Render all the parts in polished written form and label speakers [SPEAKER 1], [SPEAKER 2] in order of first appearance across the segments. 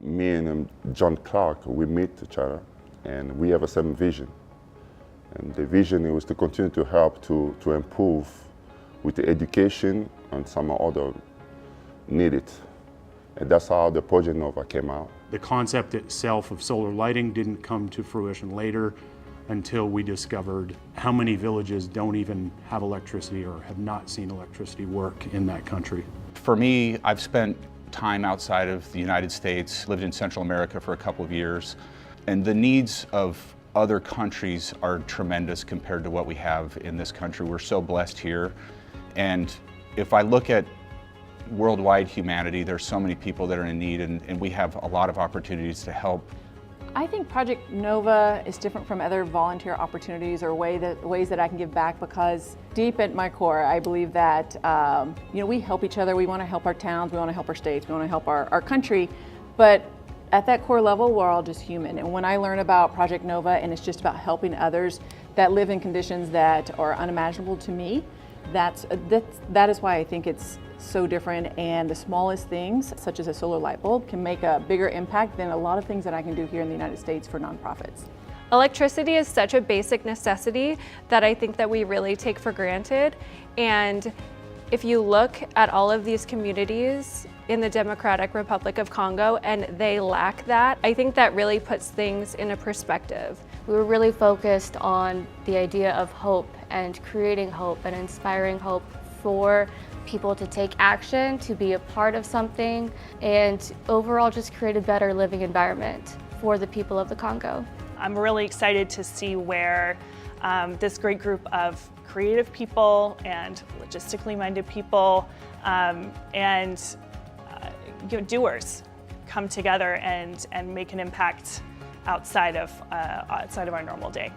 [SPEAKER 1] me and John Clark, we meet each other, and we have a same vision. And the vision was to continue to help to improve with the education and some other needed. And that's how the Project Nova came out.
[SPEAKER 2] The concept itself of solar lighting didn't come to fruition later until we discovered how many villages don't even have electricity or have not seen electricity work in that country.
[SPEAKER 3] For me, I've spent time outside of the United States, lived in Central America for a couple of years, and the needs of other countries are tremendous compared to what we have in this country. We're so blessed here, and if I look at worldwide humanity, there's so many people that are in need, and we have a lot of opportunities to help.
[SPEAKER 4] I think Project Nova is different from other volunteer opportunities or ways that I can give back, because deep at my core, I believe that we help each other. We want to help our towns, we want to help our states, we want to help our country, but at that core level, we're all just human. And when I learn about Project Nova and it's just about helping others that live in conditions that are unimaginable to me, that is why I think it's so different, and the smallest things, such as a solar light bulb, can make a bigger impact than a lot of things that I can do here in the United States for nonprofits.
[SPEAKER 5] Electricity is such a basic necessity that I think that we really take for granted. And if you look at all of these communities in the Democratic Republic of Congo and they lack that, I think that really puts things in a perspective.
[SPEAKER 6] We were really focused on the idea of hope and creating hope and inspiring hope for people to take action, to be a part of something, and overall just create a better living environment for the people of the Congo.
[SPEAKER 7] I'm really excited to see where this great group of creative people and logistically minded people and doers come together and make an impact outside of our normal day.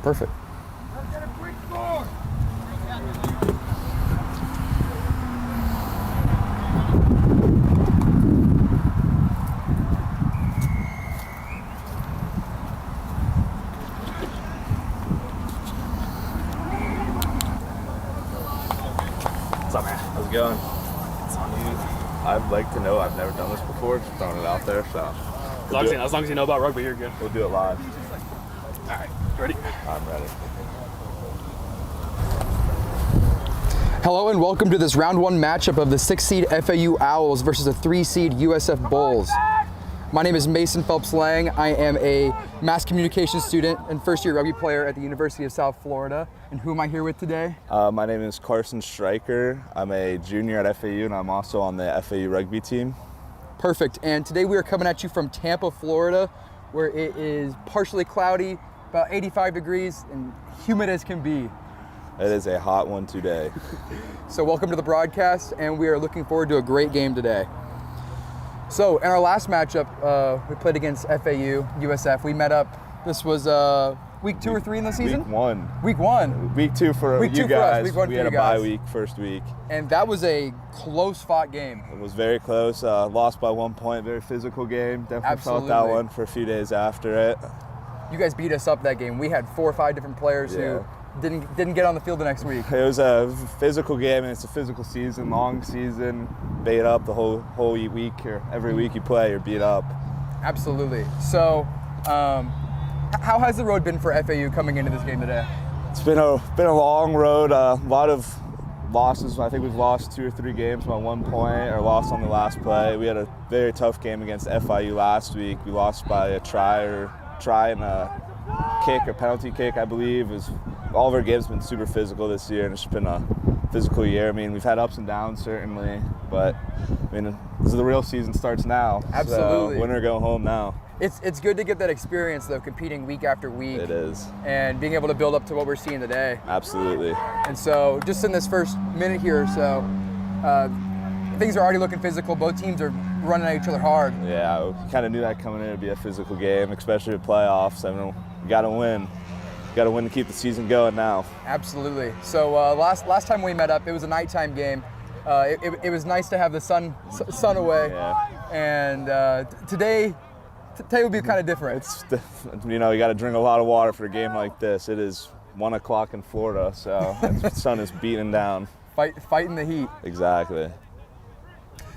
[SPEAKER 8] Perfect.
[SPEAKER 9] What's up, man? How's it going? It's on you. I'd like to know. I've never done this before. Just throwing it out there. So,
[SPEAKER 10] As long as you know about rugby, you're good.
[SPEAKER 9] we'll do it live.
[SPEAKER 10] All right, ready?
[SPEAKER 9] I'm ready.
[SPEAKER 8] Hello and welcome to this round 1 matchup of the 6-seed FAU Owls versus the 3-seed USF Bulls. My name is Mason Phelps Lang. I am a mass communication student and first-year rugby player at the University of South Florida. And who am I here with today?
[SPEAKER 9] My name is Carson Stryker. I'm a junior at FAU, and I'm also on the FAU rugby team.
[SPEAKER 8] Perfect. And today we are coming at you from Tampa, Florida, where it is partially cloudy, about 85 degrees, and humid as can be.
[SPEAKER 9] It is a hot one today.
[SPEAKER 8] So welcome to the broadcast, and we are looking forward to a great game today. So in our last matchup, we played against FAU, USF. We met up, this was week 2 or 3 in the season?
[SPEAKER 9] Week 1.
[SPEAKER 8] Week 1.
[SPEAKER 9] Week 2 for
[SPEAKER 8] Week 2
[SPEAKER 9] you
[SPEAKER 8] for us,
[SPEAKER 9] guys.
[SPEAKER 8] week 1
[SPEAKER 9] we
[SPEAKER 8] for
[SPEAKER 9] had
[SPEAKER 8] you
[SPEAKER 9] a bye
[SPEAKER 8] guys.
[SPEAKER 9] week, first week.
[SPEAKER 8] And that was a close fought game.
[SPEAKER 9] It was very close. Lost by 1 point. Very physical game. Definitely felt that
[SPEAKER 8] Absolutely.
[SPEAKER 9] one for a few days after it.
[SPEAKER 8] You guys beat us up that game. We had 4 or 5 different players who didn't get on the field the next week.
[SPEAKER 9] It was a physical game, and it's a physical season, long season. Beat up the whole week, or every week you play, you're beat up.
[SPEAKER 8] Absolutely. So, how has the road been for FAU coming into this game today?
[SPEAKER 9] It's been a long road. A lot of losses. I think we've lost 2 or 3 games by 1 point, or lost on the last play. We had a very tough game against FIU last week. We lost by a try and a kick or penalty kick, I believe. All of our games have been super physical this year, and it's been a physical year. I mean, we've had ups and downs certainly, but I mean, the real season starts now.
[SPEAKER 8] Absolutely.
[SPEAKER 9] So win or go home now.
[SPEAKER 8] It's good to get that experience though, competing week after week.
[SPEAKER 9] It is.
[SPEAKER 8] And being able to build up to what we're seeing today.
[SPEAKER 9] Absolutely.
[SPEAKER 8] And so, just in this first minute here or so, things are already looking physical. Both teams are running at each other hard.
[SPEAKER 9] Yeah, we kind of knew that coming in. It'd be a physical game, especially with playoffs. I mean, you got to win. Got to win to keep the season going now.
[SPEAKER 8] Absolutely. So last time we met up, it was a nighttime game. It was nice to have the sun away.
[SPEAKER 9] Yeah.
[SPEAKER 8] And today will be kind of different.
[SPEAKER 9] You got to drink a lot of water for a game like this. It is 1 o'clock in Florida, so the sun is beating down.
[SPEAKER 8] Fighting the heat.
[SPEAKER 9] Exactly.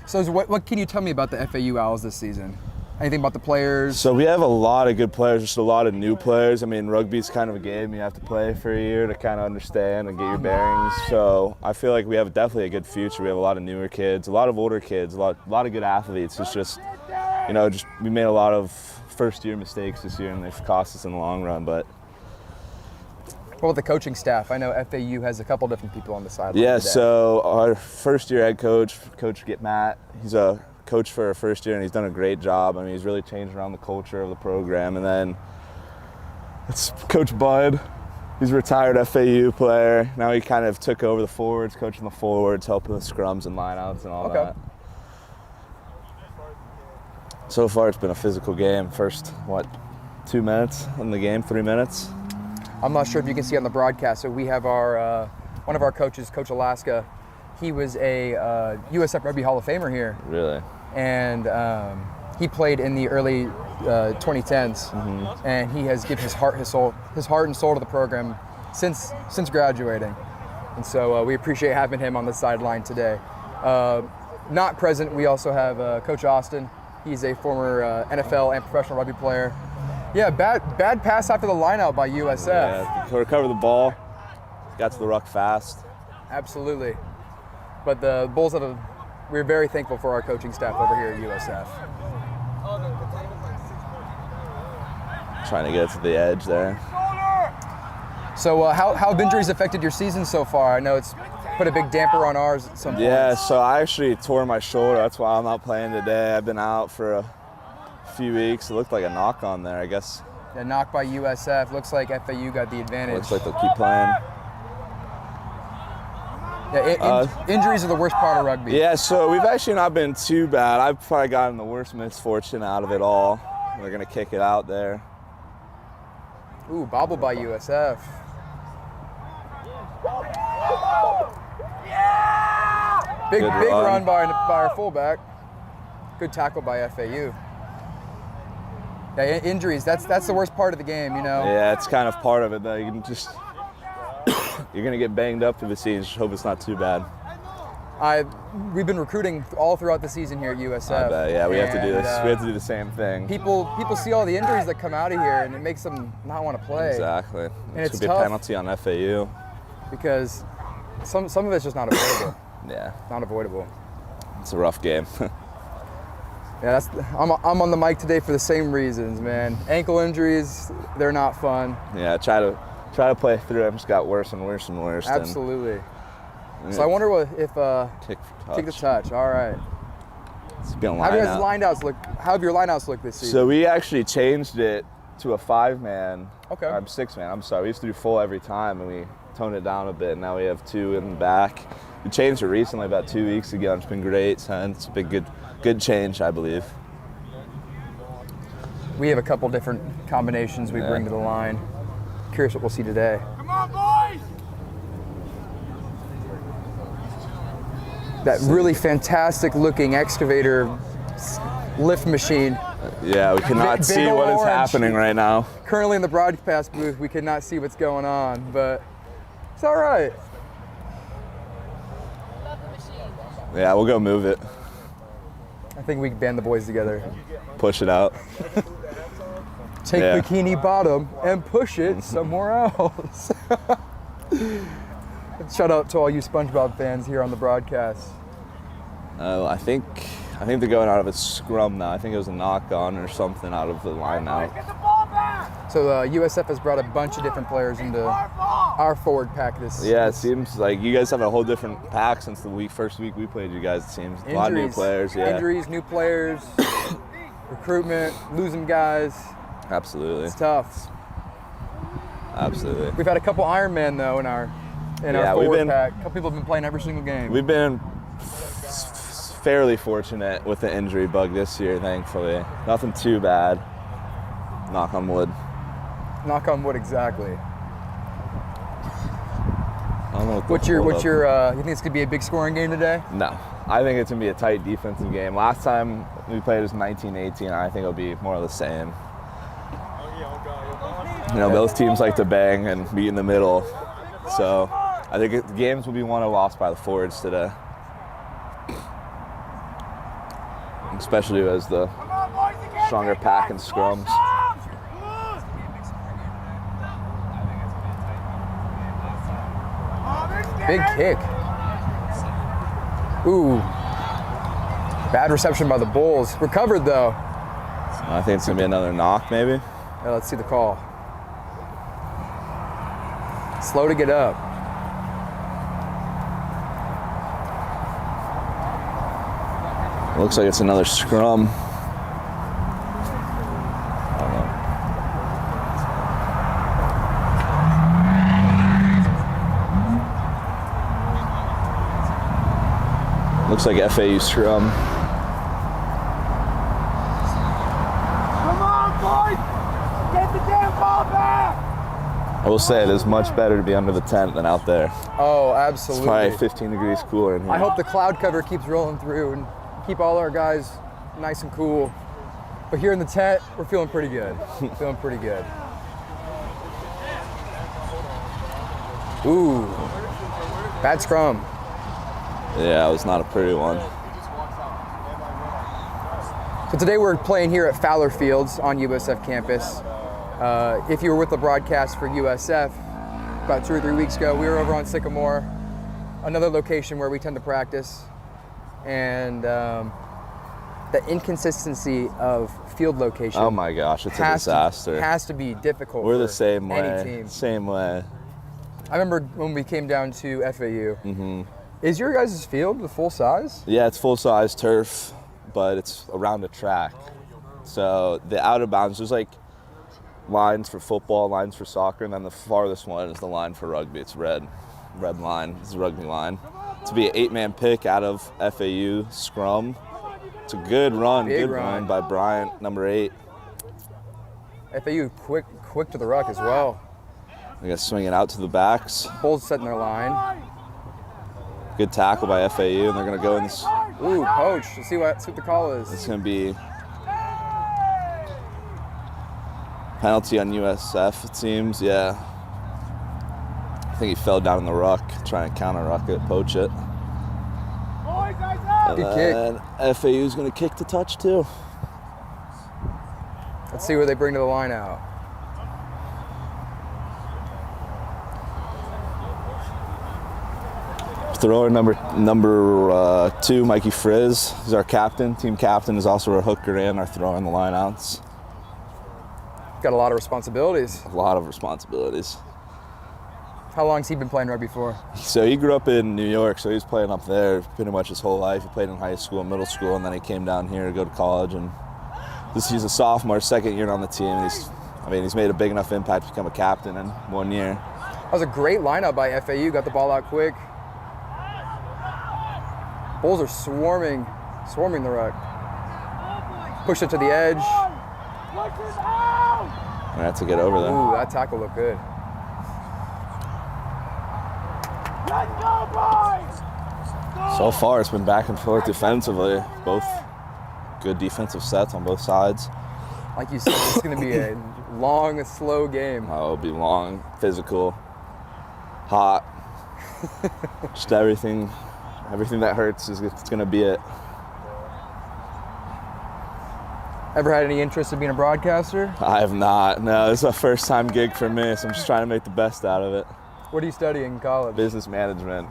[SPEAKER 8] So what can you tell me about the FAU Owls this season? Anything about the players?
[SPEAKER 9] So we have a lot of good players, just a lot of new players. I mean, rugby's kind of a game you have to play for a year to kind of understand and get your bearings. So I feel like we have definitely a good future. We have a lot of newer kids, a lot of older kids, a lot of good athletes. It's just, we made a lot of first-year mistakes this year, and they've cost us in the long run. But
[SPEAKER 8] what about the coaching staff? I know FAU has a couple different people on the sideline.
[SPEAKER 9] yeah,
[SPEAKER 8] today.
[SPEAKER 9] so our first-year head coach, Coach Matt, he's a coach for our first year, and he's done a great job. I mean, he's really changed around the culture of the program. And then it's Coach Bud. He's a retired FAU player. Now he kind of took over the forwards, coaching the forwards, helping with scrums and lineouts and all that. So far, it's been a physical game. First, 2 minutes in the game, 3 minutes.
[SPEAKER 8] I'm not sure if you can see on the broadcast. So we have our one of our coaches, Coach Alaska. He was a USF Rugby Hall of Famer here.
[SPEAKER 9] Really?
[SPEAKER 8] And he played in the early 2010s, and he has given his heart and soul to the program since graduating. And so we appreciate having him on the sideline today. Not present, we also have Coach Austin. He's a former NFL and professional rugby player. Yeah, bad pass after the lineout by USF.
[SPEAKER 9] Yeah, recover the ball, got to the ruck fast.
[SPEAKER 8] Absolutely. But the Bulls we're very thankful for our coaching staff over here at USF.
[SPEAKER 9] Trying to get it to the edge there.
[SPEAKER 8] So how have injuries affected your season so far? I know it's put a big damper on ours at some point.
[SPEAKER 9] Yeah, so I actually tore my shoulder. That's why I'm not playing today. I've been out for a few weeks. It looked like a knock on there, I guess.
[SPEAKER 8] A knock by USF. Looks like FAU got the advantage.
[SPEAKER 9] Looks like they'll keep playing.
[SPEAKER 8] Yeah, injuries are the worst part of rugby.
[SPEAKER 9] Yeah, so we've actually not been too bad. I've probably gotten the worst misfortune out of it all. They're going to kick it out there.
[SPEAKER 8] Ooh, bobble by USF. Big run by our fullback. Good tackle by FAU. Yeah, injuries, that's the worst part of the game, you know?
[SPEAKER 9] Yeah, it's kind of part of it, though. You can just, you're going to get banged up through the season. Just hope it's not too bad.
[SPEAKER 8] We've been recruiting all throughout the season here at USF.
[SPEAKER 9] I bet, yeah, we have to do this. We have to do the same thing.
[SPEAKER 8] People see all the injuries that come out of here, and it makes them not want to play.
[SPEAKER 9] Exactly.
[SPEAKER 8] And
[SPEAKER 9] This
[SPEAKER 8] it's
[SPEAKER 9] could be a
[SPEAKER 8] tough
[SPEAKER 9] penalty on FAU.
[SPEAKER 8] because some of it's just not avoidable.
[SPEAKER 9] Yeah,
[SPEAKER 8] Not avoidable.
[SPEAKER 9] it's a rough game.
[SPEAKER 8] Yeah, I'm on the mic today for the same reasons, man. Ankle injuries, they're not fun.
[SPEAKER 9] Yeah, try to play through them. Just got worse and worse and worse.
[SPEAKER 8] Absolutely. So I wonder if
[SPEAKER 9] Kick for
[SPEAKER 8] take the touch. All right.
[SPEAKER 9] It's been
[SPEAKER 8] How
[SPEAKER 9] line
[SPEAKER 8] have your lineouts look this season?
[SPEAKER 9] So we actually changed it to a 5-man.
[SPEAKER 8] Okay.
[SPEAKER 9] Or 6-man. I'm sorry. We used to do full every time, and we toned it down a bit. Now we have 2 in the back. We changed it recently, about 2 weeks ago, and it's been great. So it's a big good change, I believe.
[SPEAKER 8] We have a couple different combinations we bring to the line. Curious what we'll see today.
[SPEAKER 10] Come on, boys!
[SPEAKER 8] That really fantastic looking excavator lift machine.
[SPEAKER 9] Yeah, we cannot
[SPEAKER 8] Big
[SPEAKER 9] see
[SPEAKER 8] ol'
[SPEAKER 9] what is
[SPEAKER 8] orange.
[SPEAKER 9] happening right now.
[SPEAKER 8] Currently in the broadcast booth, we cannot see what's going on, but it's all right.
[SPEAKER 9] Yeah, we'll go move it.
[SPEAKER 8] I think we can band the boys together.
[SPEAKER 9] Push it out.
[SPEAKER 8] Take
[SPEAKER 9] Yeah.
[SPEAKER 8] Bikini Bottom and push it somewhere else. Shout out to all you SpongeBob fans here on the broadcast.
[SPEAKER 9] I think they're going out of a scrum now. I think it was a knock on or something out of the line now.
[SPEAKER 10] Get the ball back!
[SPEAKER 8] So USF has brought a bunch of different players into our forward pack this
[SPEAKER 9] Yeah, it seems like you guys have a whole different pack since the first week we played you guys, it seems. A lot of new players, yeah.
[SPEAKER 8] Injuries, new players, recruitment, losing guys.
[SPEAKER 9] Absolutely.
[SPEAKER 8] It's tough.
[SPEAKER 9] Absolutely.
[SPEAKER 8] We've had a couple Ironmen though in our forward pack. A couple people have been playing every single game.
[SPEAKER 9] We've been fairly fortunate with the injury bug this year, thankfully. Nothing too bad. Knock on wood.
[SPEAKER 8] Knock on wood, exactly.
[SPEAKER 9] I don't know what
[SPEAKER 8] What's your you think this could be a big scoring game today?
[SPEAKER 9] No. I think it's gonna be a tight defensive game. Last time we played was 19-18. I think it'll be more of the same. You know, both teams like to bang and be in the middle. So I think the games will be won or lost by the forwards today. Especially as the stronger pack and scrums.
[SPEAKER 8] Big kick. Ooh. Bad reception by the Bulls. Recovered though.
[SPEAKER 9] I think it's gonna be another knock, maybe.
[SPEAKER 8] Yeah, let's see the call. Slow to get up.
[SPEAKER 9] Looks like it's another scrum. I don't know. Looks like FAU scrum.
[SPEAKER 10] Come on, boys! Get the damn ball back!
[SPEAKER 9] I will say it is much better to be under the tent than out there.
[SPEAKER 8] Oh,
[SPEAKER 9] It's
[SPEAKER 8] absolutely.
[SPEAKER 9] probably 15 degrees cooler in here.
[SPEAKER 8] I hope the cloud cover keeps rolling through and keep all our guys nice and cool. But here in the tent, we're feeling pretty good. Feeling pretty good. Ooh. Bad scrum.
[SPEAKER 9] Yeah, it was not a pretty one.
[SPEAKER 8] So today we're playing here at Fowler Fields on USF campus. If you were with the broadcast for USF about 2 or 3 weeks ago, we were over on Sycamore, another location where we tend to practice. And the inconsistency of field location.
[SPEAKER 9] Oh my gosh, it's a disaster.
[SPEAKER 8] Has to be difficult.
[SPEAKER 9] We're the
[SPEAKER 8] for
[SPEAKER 9] same way.
[SPEAKER 8] any team.
[SPEAKER 9] Same way.
[SPEAKER 8] I remember when we came down to FAU. Is your guys' field the full size?
[SPEAKER 9] Yeah, it's full-size turf, but it's around a track. So the out of bounds, there's like lines for football, lines for soccer, and then the farthest one is the line for rugby. It's red line. It's the rugby line. To be an 8-man pick out of FAU scrum. It's a good run,
[SPEAKER 8] Big
[SPEAKER 9] run by Bryant, number 8.
[SPEAKER 8] FAU quick to the ruck as well.
[SPEAKER 9] I guess swinging out to the backs.
[SPEAKER 8] Bulls setting their line.
[SPEAKER 9] Good tackle by FAU, and they're going to go in this.
[SPEAKER 8] Ooh, poach. Let's see what the call is.
[SPEAKER 9] It's going to be penalty on USF, it seems. Yeah. I think he fell down in the ruck, trying to counter ruck it, poach it.
[SPEAKER 8] Good kick.
[SPEAKER 9] And FAU's going to kick to touch too.
[SPEAKER 8] Let's see what they bring to the line out.
[SPEAKER 9] Thrower number 2, Mikey Frizz. He's our captain. Team captain is also our hooker and our thrower in the lineouts.
[SPEAKER 8] Got a lot of responsibilities.
[SPEAKER 9] A lot of responsibilities.
[SPEAKER 8] How long's he been playing rugby for?
[SPEAKER 9] So he grew up in New York, so he was playing up there pretty much his whole life. He played in high school, middle school, and then he came down here to go to college. And he's a sophomore, second year on the team. And he's made a big enough impact to become a captain in 1 year.
[SPEAKER 8] That was a great lineup by FAU. Got the ball out quick. Bulls are swarming the ruck. Push it to the edge.
[SPEAKER 9] I have to get over there.
[SPEAKER 8] Ooh, that tackle looked good.
[SPEAKER 9] So far, it's been back and forth defensively. Both good defensive sets on both sides.
[SPEAKER 8] Like you said, it's going to be a long, slow game.
[SPEAKER 9] Oh, it'll be long, physical, hot. Just everything that hurts it's going to be it.
[SPEAKER 8] Ever had any interest in being a broadcaster?
[SPEAKER 9] I have not. No, this is a first-time gig for me, so I'm just trying to make the best out of it.
[SPEAKER 8] What are you studying in college?
[SPEAKER 9] Business management.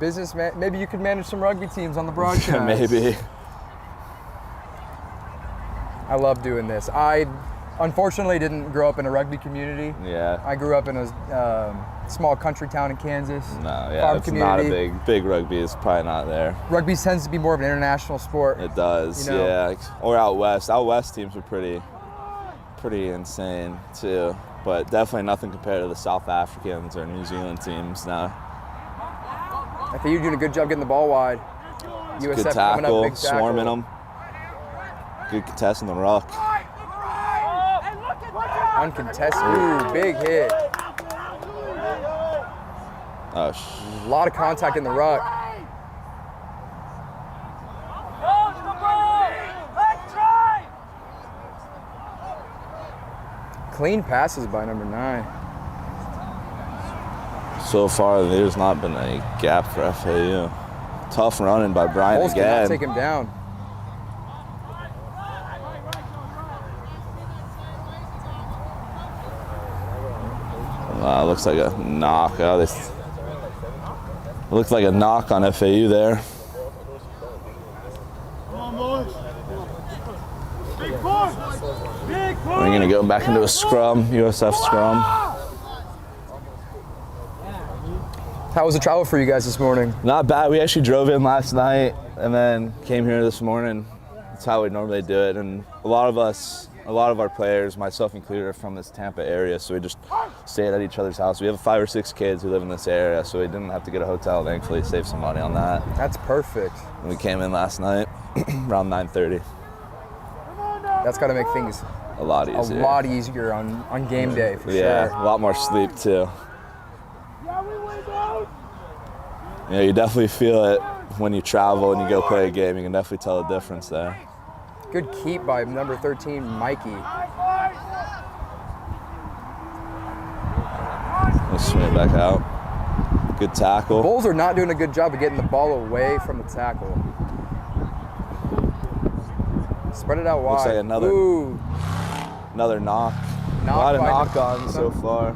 [SPEAKER 8] Maybe you could manage some rugby teams on the broadcast.
[SPEAKER 9] Maybe.
[SPEAKER 8] I love doing this. I unfortunately didn't grow up in a rugby community.
[SPEAKER 9] Yeah.
[SPEAKER 8] I grew up in a small country town in Kansas.
[SPEAKER 9] No, yeah,
[SPEAKER 8] farm
[SPEAKER 9] it's
[SPEAKER 8] community.
[SPEAKER 9] not a big rugby. It's probably not there.
[SPEAKER 8] Rugby tends to be more of an international sport.
[SPEAKER 9] It does,
[SPEAKER 8] you know?
[SPEAKER 9] yeah. Or out west. Out west teams are pretty insane too. But definitely nothing compared to the South Africans or New Zealand teams now.
[SPEAKER 8] I think you're doing a good job getting the ball wide. USF
[SPEAKER 9] Good
[SPEAKER 8] coming up,
[SPEAKER 9] tackle,
[SPEAKER 8] big tackle.
[SPEAKER 9] swarming them. Good contest in the ruck.
[SPEAKER 8] Uncontested. Ooh, big hit.
[SPEAKER 9] Oh,
[SPEAKER 8] A lot of contact in the ruck. Clean passes by number 9.
[SPEAKER 9] So far, there's not been a gap for FAU. Tough running by Brian
[SPEAKER 8] Bulls cannot
[SPEAKER 9] again.
[SPEAKER 8] take him down.
[SPEAKER 9] Looks like a knock. Looks like a knock on FAU there. We're going to go back into a scrum, USF scrum.
[SPEAKER 8] How was the travel for you guys this morning?
[SPEAKER 9] Not bad. We actually drove in last night and then came here this morning. That's how we normally do it. And a lot of our players, myself included, are from this Tampa area, so we just stayed at each other's house. We have 5 or 6 kids who live in this area, so we didn't have to get a hotel, thankfully, save some money on that.
[SPEAKER 8] That's perfect.
[SPEAKER 9] And we came in last night around 9:30.
[SPEAKER 8] That's got to make things
[SPEAKER 9] A lot easier.
[SPEAKER 8] a lot easier on game day, for
[SPEAKER 9] Yeah,
[SPEAKER 8] sure.
[SPEAKER 9] a lot more sleep too. Yeah, you definitely feel it when you travel and you go play a game. You can definitely tell the difference there.
[SPEAKER 8] Good keep by number 13, Mikey.
[SPEAKER 9] Let's swing it back out. Good tackle.
[SPEAKER 8] Bulls are not doing a good job of getting the ball away from the tackle. Spread it out wide.
[SPEAKER 9] Looks like another knock. A lot of knock-ons so far.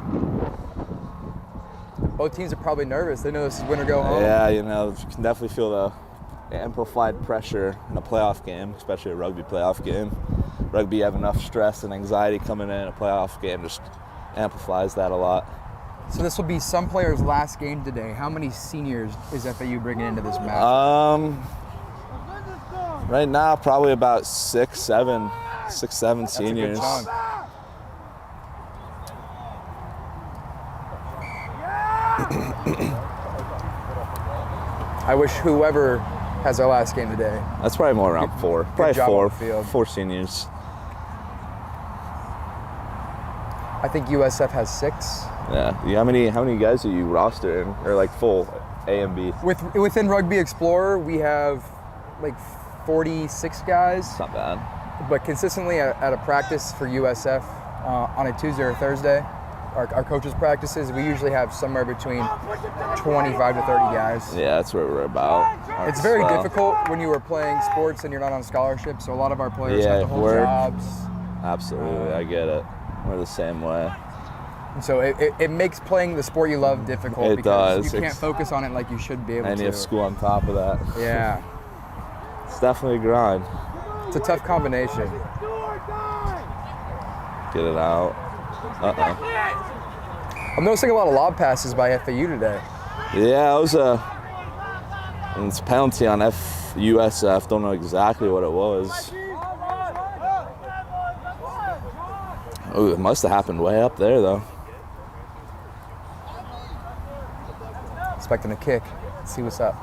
[SPEAKER 8] Both teams are probably nervous. They know this is win or go home.
[SPEAKER 9] Yeah, you can definitely feel the amplified pressure in a playoff game, especially a rugby playoff game. Rugby, you have enough stress and anxiety coming in. A playoff game just amplifies that a lot.
[SPEAKER 8] So this will be some players' last game today. How many seniors is FAU bringing into this match?
[SPEAKER 9] Right now, probably about 6, 7 seniors.
[SPEAKER 8] That's a good chunk. I wish whoever has their last game today.
[SPEAKER 9] That's probably more around 4. Probably
[SPEAKER 8] job
[SPEAKER 9] 4.
[SPEAKER 8] on the field.
[SPEAKER 9] 4 seniors.
[SPEAKER 8] I think USF has 6.
[SPEAKER 9] Yeah. How many guys are you rostering, or like full A and B?
[SPEAKER 8] Within Rugby Explorer, we have like 46 guys.
[SPEAKER 9] It's not bad.
[SPEAKER 8] But consistently at a practice for USF on a Tuesday or Thursday, our coaches' practices, we usually have somewhere between 25 to 30 guys.
[SPEAKER 9] Yeah, that's where we're about.
[SPEAKER 8] It's very difficult when you are playing sports and you're not on scholarship, so a lot of our players have to hold jobs.
[SPEAKER 9] Absolutely, I get it. We're the same way.
[SPEAKER 8] And so it makes playing the sport you love difficult
[SPEAKER 9] It
[SPEAKER 8] because
[SPEAKER 9] does.
[SPEAKER 8] you can't focus on it like you should be able to.
[SPEAKER 9] And you have school on top of that.
[SPEAKER 8] Yeah.
[SPEAKER 9] It's definitely a grind.
[SPEAKER 8] It's a tough combination.
[SPEAKER 9] Get it out. Uh-oh.
[SPEAKER 8] I'm noticing a lot of lob passes by FAU today.
[SPEAKER 9] Yeah, it's a penalty on USF. Don't know exactly what it was. Oh, it must have happened way up there, though.
[SPEAKER 8] Expecting a kick. Let's see what's up.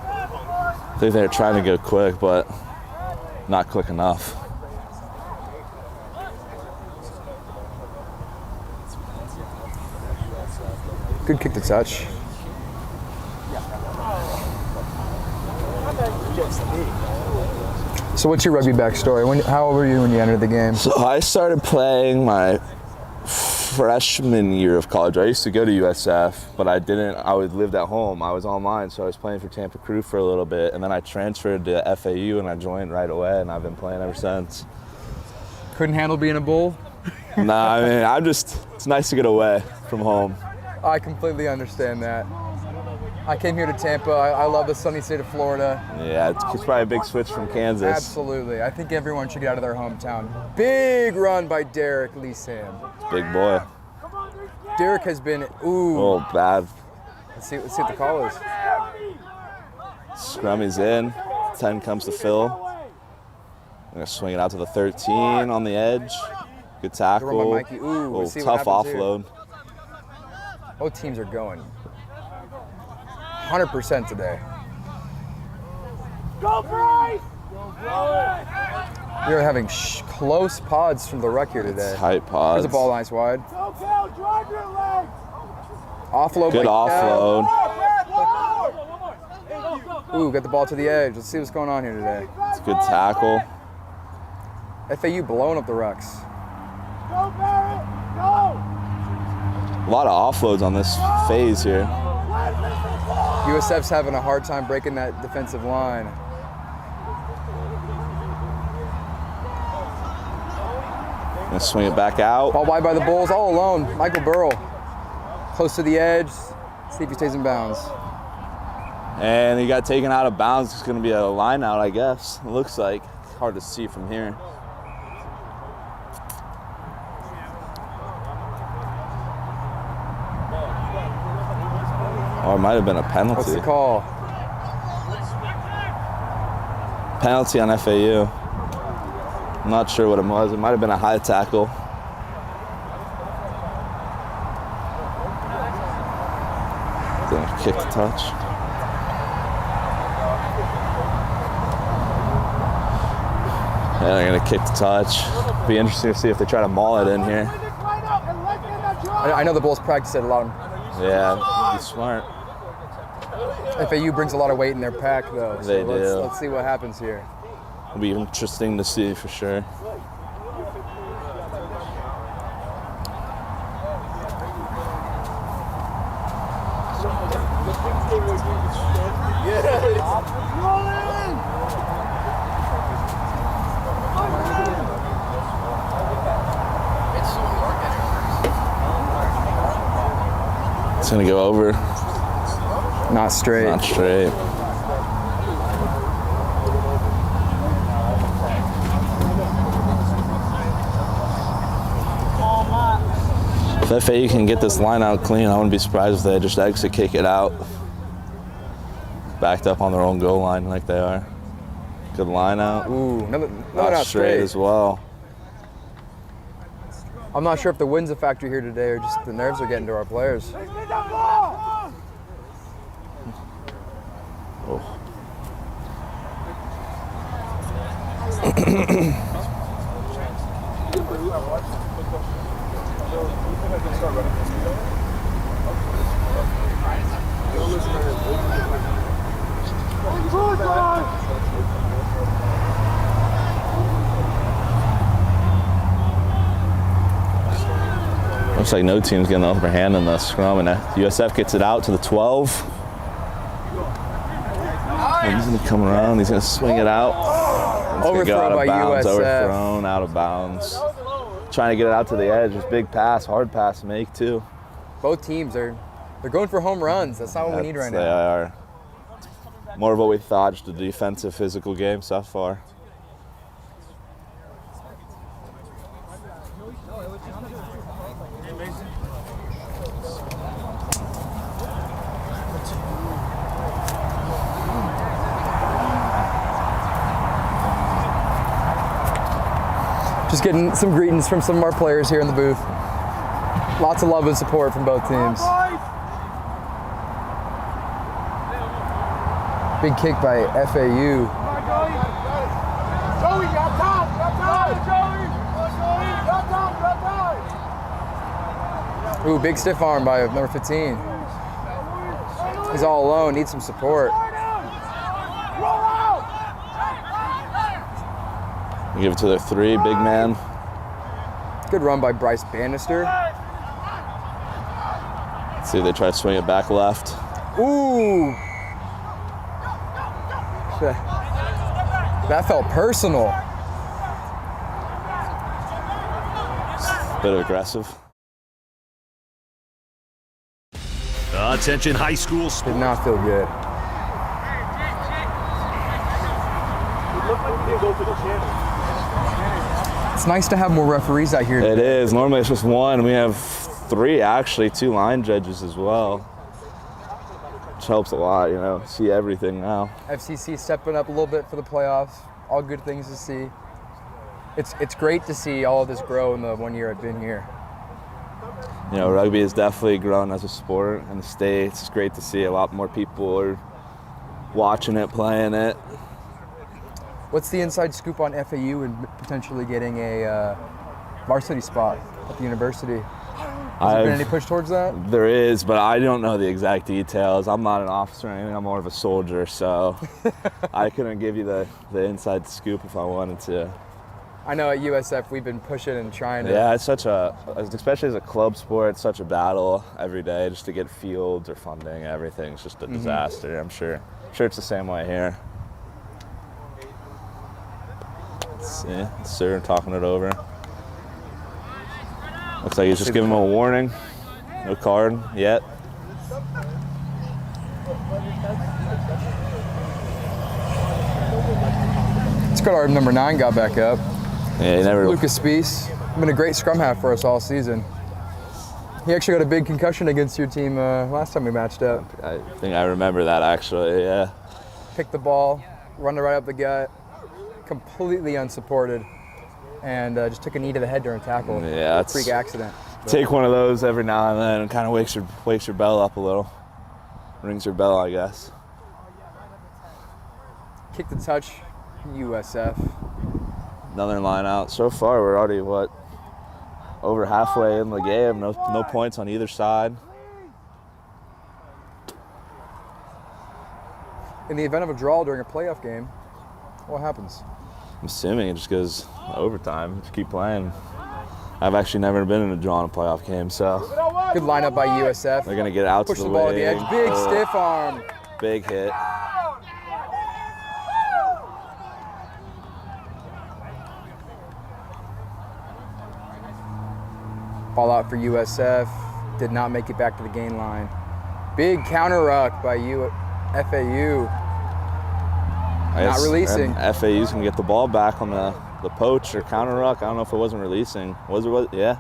[SPEAKER 9] I think they're trying to get quick, but not quick enough.
[SPEAKER 8] Good kick to touch. So what's your rugby backstory? How old were you when you entered the game?
[SPEAKER 9] So I started playing my freshman year of college. I used to go to USF, but I lived at home. I was online, so I was playing for Tampa Crew for a little bit, and then I transferred to FAU and I joined right away, and I've been playing ever since.
[SPEAKER 8] Couldn't handle being a bull?
[SPEAKER 9] Nah, I mean, it's nice to get away from home.
[SPEAKER 8] I completely understand that. I came here to Tampa. I love the sunny state of Florida.
[SPEAKER 9] Yeah, it's probably a big switch from Kansas.
[SPEAKER 8] Absolutely. I think everyone should get out of their hometown. Big run by Derek Lee-Sam.
[SPEAKER 9] Big boy.
[SPEAKER 8] Derek has been, ooh.
[SPEAKER 9] Oh, bad.
[SPEAKER 8] Let's see what the call is.
[SPEAKER 9] Scrummy's in. 10 comes to Phil. I'm going to swing it out to the 13 on the edge. Good tackle.
[SPEAKER 8] Run by Mikey. Ooh,
[SPEAKER 9] oh,
[SPEAKER 8] let's see
[SPEAKER 9] tough
[SPEAKER 8] what happens
[SPEAKER 9] offload.
[SPEAKER 8] Here. Both teams are going 100% today.
[SPEAKER 10] Go, Bryce!
[SPEAKER 8] We are having close pods from the ruck here today.
[SPEAKER 9] Tight pods.
[SPEAKER 8] There's a ball nice wide.
[SPEAKER 10] Go, Cal, drive your legs!
[SPEAKER 8] Offload.
[SPEAKER 9] Good offload.
[SPEAKER 8] Ooh, got the ball to the edge. Let's see what's going on here today.
[SPEAKER 9] It's a good tackle.
[SPEAKER 8] FAU blowing up the rucks.
[SPEAKER 10] Go, Barrett! Go!
[SPEAKER 9] A lot of offloads on this phase here.
[SPEAKER 8] USF's having a hard time breaking that defensive line.
[SPEAKER 9] Gonna swing it back out.
[SPEAKER 8] Ball wide by the Bulls, all alone. Michael Burrell, close to the edge. See if he stays in bounds.
[SPEAKER 9] And he got taken out of bounds. It's gonna be a line out, I guess. It looks like. Hard to see from here. Oh, it might have been a penalty.
[SPEAKER 8] What's the call?
[SPEAKER 9] Penalty on FAU. I'm not sure what it was. It might have been a high tackle. Gonna kick the touch. Yeah, they're gonna kick the touch. Be interesting to see if they try to maul it in here.
[SPEAKER 8] I know the Bulls practice it a lot.
[SPEAKER 9] Yeah, be smart.
[SPEAKER 8] FAU brings a lot of weight in their pack, though.
[SPEAKER 9] They do.
[SPEAKER 8] Let's see what happens here.
[SPEAKER 9] It'll be interesting to see for sure. It's gonna go over.
[SPEAKER 8] Not straight.
[SPEAKER 9] Not straight. If FAU can get this line out clean, I wouldn't be surprised if they just exit kick it out. Backed up on their own goal line like they are. Good line out.
[SPEAKER 8] Ooh, no,
[SPEAKER 9] not
[SPEAKER 8] not straight
[SPEAKER 9] as well.
[SPEAKER 8] I'm not sure if the wind's a factor here today or just the nerves are getting to our players.
[SPEAKER 9] Oh. Looks like no team's getting the upper hand in the scrum, and USF gets it out to the 12. He's going to come around. He's going to swing it out.
[SPEAKER 8] Overthrown by USF.
[SPEAKER 9] Overthrown, out of bounds. Trying to get it out to the edge. Just big pass, hard pass to make too.
[SPEAKER 8] Both teams they're going for home runs. That's not what we need right now.
[SPEAKER 9] They are. More of what we thought, just a defensive, physical game so far.
[SPEAKER 8] Just getting some greetings from some of our players here in the booth. Lots of love and support from both teams. Big kick by FAU.
[SPEAKER 10] Joey, you got time.
[SPEAKER 8] Ooh, big stiff arm by number 15. He's all alone, needs some support.
[SPEAKER 9] Give it to their 3, big man.
[SPEAKER 8] Good run by Bryce Bannister.
[SPEAKER 9] Let's see if they try to swing it back left.
[SPEAKER 8] Ooh! That felt personal.
[SPEAKER 9] Bit of aggressive.
[SPEAKER 11] Attention high school sports.
[SPEAKER 8] Did not feel good. It's nice to have more referees out here.
[SPEAKER 9] It is. Normally it's just one. We have 3 actually, 2 line judges as well. Which helps a lot, you know, see everything now.
[SPEAKER 8] FCC stepping up a little bit for the playoffs. All good things to see. It's great to see all of this grow in the 1 year I've been here.
[SPEAKER 9] You know, rugby has definitely grown as a sport in the States. It's great to see a lot more people are watching it, playing it.
[SPEAKER 8] What's the inside scoop on FAU and potentially getting a varsity spot at the university? Has there been any push towards that?
[SPEAKER 9] There is, but I don't know the exact details. I'm not an officer or anything. I'm more of a soldier, so I couldn't give you the inside scoop if I wanted to.
[SPEAKER 8] I know at USF we've been pushing and trying to.
[SPEAKER 9] Yeah, it's such a, especially as a club sport, it's such a battle every day just to get fields or funding. Everything's just a disaster. I'm sure it's the same way here. Let's see, sir, talking it over. Looks like he's just giving him a warning. No card yet.
[SPEAKER 8] It's good our number 9 got back up.
[SPEAKER 9] Yeah, he never.
[SPEAKER 8] Lucas Spies, been a great scrum half for us all season. He actually got a big concussion against your team last time we matched up.
[SPEAKER 9] I think I remember that actually, yeah.
[SPEAKER 8] Picked the ball, run it right up the gut, completely unsupported, and just took a knee to the head during tackle.
[SPEAKER 9] Yeah, that's
[SPEAKER 8] freak accident.
[SPEAKER 9] Take one of those every now and then and kind of wakes your bell up a little. Rings your bell, I guess.
[SPEAKER 8] Kick the touch, USF.
[SPEAKER 9] Another line out. So far, we're already, what, over halfway in the game. No points on either side.
[SPEAKER 8] In the event of a draw during a playoff game, what happens?
[SPEAKER 9] I'm assuming it just goes overtime. Just keep playing. I've actually never been in a draw in a playoff game, so.
[SPEAKER 8] Good lineup by USF.
[SPEAKER 9] They're gonna get out
[SPEAKER 8] Push
[SPEAKER 9] to
[SPEAKER 8] the
[SPEAKER 9] the
[SPEAKER 8] ball at
[SPEAKER 9] wing.
[SPEAKER 8] the edge. Big stiff arm.
[SPEAKER 9] Big hit.
[SPEAKER 8] Ball out for USF. Did not make it back to the gain line. Big counter ruck by FAU. Not releasing.
[SPEAKER 9] FAU's gonna get the ball back on the poach or counter ruck. I don't know if it wasn't releasing. Was it? Yeah.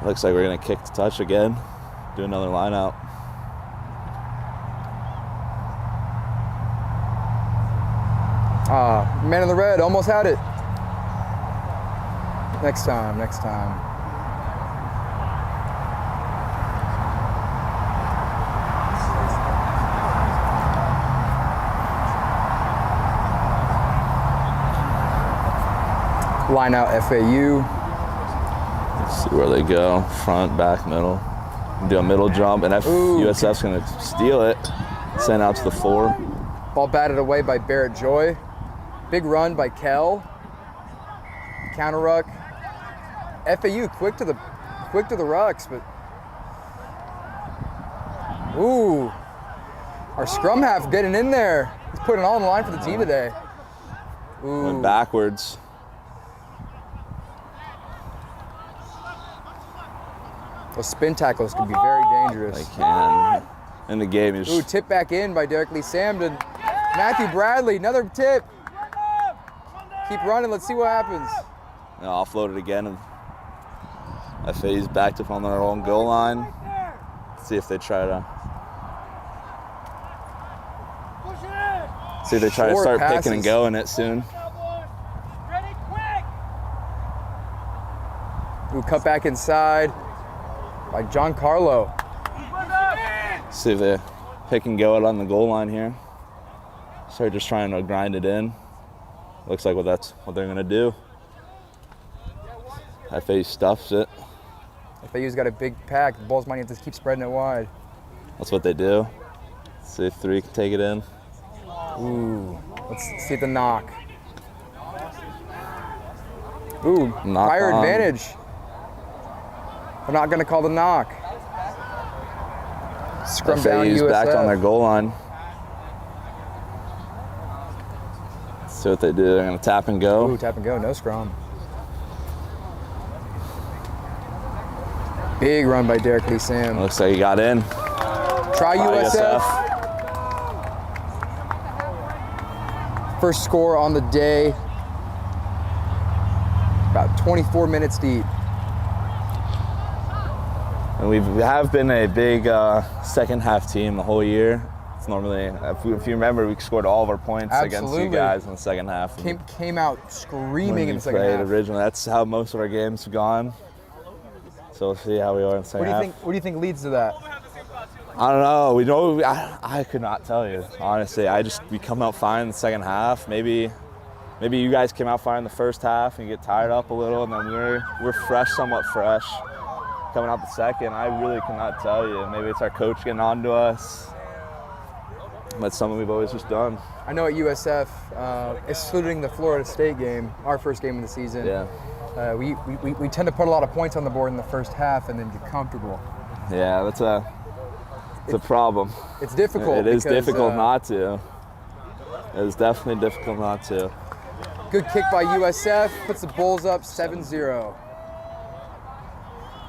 [SPEAKER 9] Looks like we're gonna kick the touch again. Do another line out.
[SPEAKER 8] Man in the red almost had it. Next time. Line out FAU.
[SPEAKER 9] See where they go. Front, back, middle. Do a middle jump, and USF's going to steal it. Send out to the 4.
[SPEAKER 8] Ball batted away by Barrett Joy. Big run by Kell. Counter ruck. FAU quick to the rucks, but ooh, our scrum half getting in there. He's putting it all on the line for the team today. Ooh.
[SPEAKER 9] Went backwards.
[SPEAKER 8] Those spin tackles can be very dangerous.
[SPEAKER 9] They can. In the game, you
[SPEAKER 8] Ooh,
[SPEAKER 9] just
[SPEAKER 8] tip back in by Derek Lee Samden. Matthew Bradley, another tip. Keep running, let's see what happens.
[SPEAKER 9] offload it again. And FAU's backed up on their own goal line. See if they try to. See if they try to start picking and going it soon.
[SPEAKER 8] Ooh, cut back inside by John Carlo.
[SPEAKER 9] See if they pick and go it on the goal line here. So they're just trying to grind it in. Looks like that's what they're gonna do. FAU stuffs it.
[SPEAKER 8] FAU's got a big pack. The Bulls might have to keep spreading it wide.
[SPEAKER 9] That's what they do. See if 3 can take it in.
[SPEAKER 8] Ooh, let's see the knock. Ooh,
[SPEAKER 9] Knock
[SPEAKER 8] fire
[SPEAKER 9] on.
[SPEAKER 8] advantage. They're not gonna call the knock. Scrum down
[SPEAKER 9] FAU's
[SPEAKER 8] USF.
[SPEAKER 9] back on their goal line. See what they do. They're gonna tap and go.
[SPEAKER 8] Ooh, tap and go, no scrum. Big run by Derek Lee Sam.
[SPEAKER 9] Looks like he got in.
[SPEAKER 8] Try USF. First score on the day. About 24 minutes deep.
[SPEAKER 9] And we have been a big second half team the whole year. It's normally, if you remember, we scored all of our points against you guys in the second half.
[SPEAKER 8] Came out screaming in the second
[SPEAKER 9] played
[SPEAKER 8] half.
[SPEAKER 9] Originally, that's how most of our games have gone. So we'll see how we are in the second half.
[SPEAKER 8] What do you think leads to that?
[SPEAKER 9] I don't know. I could not tell you, honestly. We come out fine in the second half. Maybe you guys came out fine in the first half and you get tired up a little, and then we're fresh, somewhat fresh, coming out the second. I really cannot tell you. Maybe it's our coach getting on to us. That's something we've always just done.
[SPEAKER 8] I know at USF, excluding the Florida State game, our first game of the season, we tend to put a lot of points on the board in the first half and then get comfortable.
[SPEAKER 9] Yeah, it's a problem.
[SPEAKER 8] It's difficult.
[SPEAKER 9] It is difficult not to. It is definitely difficult not to.
[SPEAKER 8] Good kick by USF, puts the Bulls up 7-0.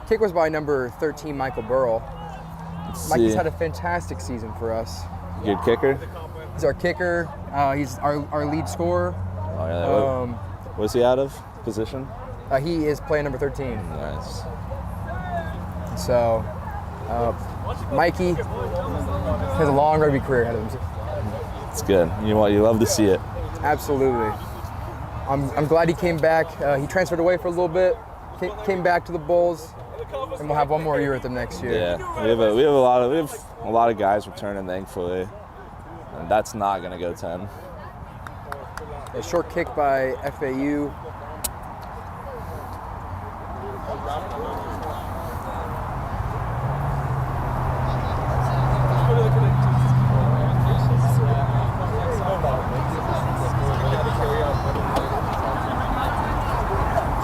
[SPEAKER 8] Kick was by number 13, Michael Burrell. Mikey's had a fantastic season for us.
[SPEAKER 9] Good kicker?
[SPEAKER 8] He's our kicker. He's our lead scorer.
[SPEAKER 9] Oh, yeah. What's he out of position?
[SPEAKER 8] He is playing number 13.
[SPEAKER 9] Nice.
[SPEAKER 8] So, Mikey has a long rugby career ahead of him.
[SPEAKER 9] It's good. You love to see it.
[SPEAKER 8] Absolutely. I'm glad he came back. He transferred away for a little bit, came back to the Bulls, and we'll have one more year with them next year.
[SPEAKER 9] Yeah, we have a lot of guys returning, thankfully, and that's not going to go 10.
[SPEAKER 8] A short kick by FAU.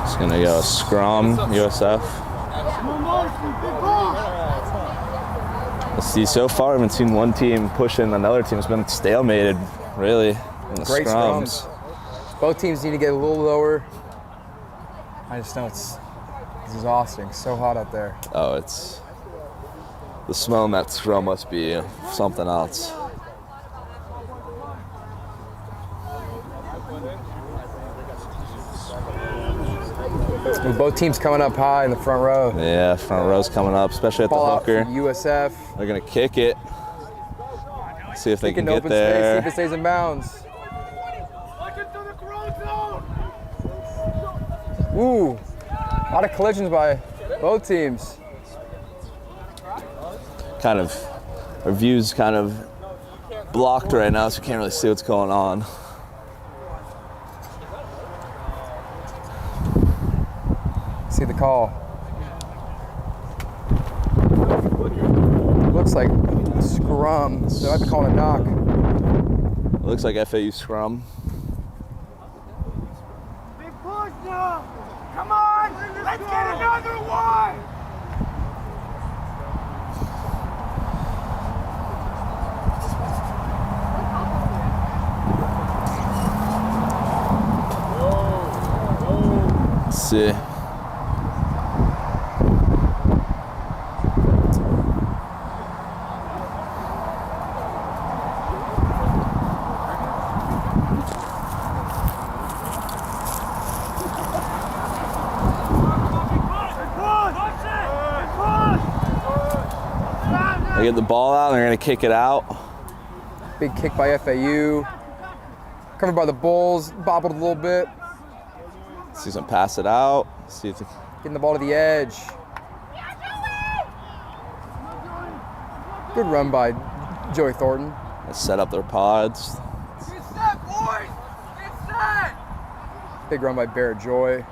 [SPEAKER 9] It's going to go scrum, USF. Let's see, so far I haven't seen one team pushing another team. It's been stalemated, really, in the
[SPEAKER 8] Great scrums. Both teams need to get a little lower. I just know it's exhausting. So hot out there.
[SPEAKER 9] Oh, it's the smell in that scrum must be something else.
[SPEAKER 8] Both teams coming up high in the front row.
[SPEAKER 9] Yeah, front row's coming up, especially at the hooker.
[SPEAKER 8] USF.
[SPEAKER 9] They're gonna kick it. See if they can get
[SPEAKER 8] open
[SPEAKER 9] there.
[SPEAKER 8] Space, see if it stays in bounds. Ooh, a lot of collisions by both teams.
[SPEAKER 9] Our view's kind of blocked right now, so we can't really see what's going on.
[SPEAKER 8] See the call. like scrum, so I have to call it a knock.
[SPEAKER 9] It looks like FAU scrum.
[SPEAKER 10] Big push now. Come on, let's get another one.
[SPEAKER 9] Let's see. They get the ball out, and they're going to kick it out.
[SPEAKER 8] Big kick by FAU. Covered by the Bulls, bobbled a little bit.
[SPEAKER 9] See if pass it out. See if they...
[SPEAKER 8] Getting the ball to the edge. Good run by Joey Thornton.
[SPEAKER 9] They set up their pods.
[SPEAKER 10] Get set, boys. Get set.
[SPEAKER 8] Big run by Barrett Joy.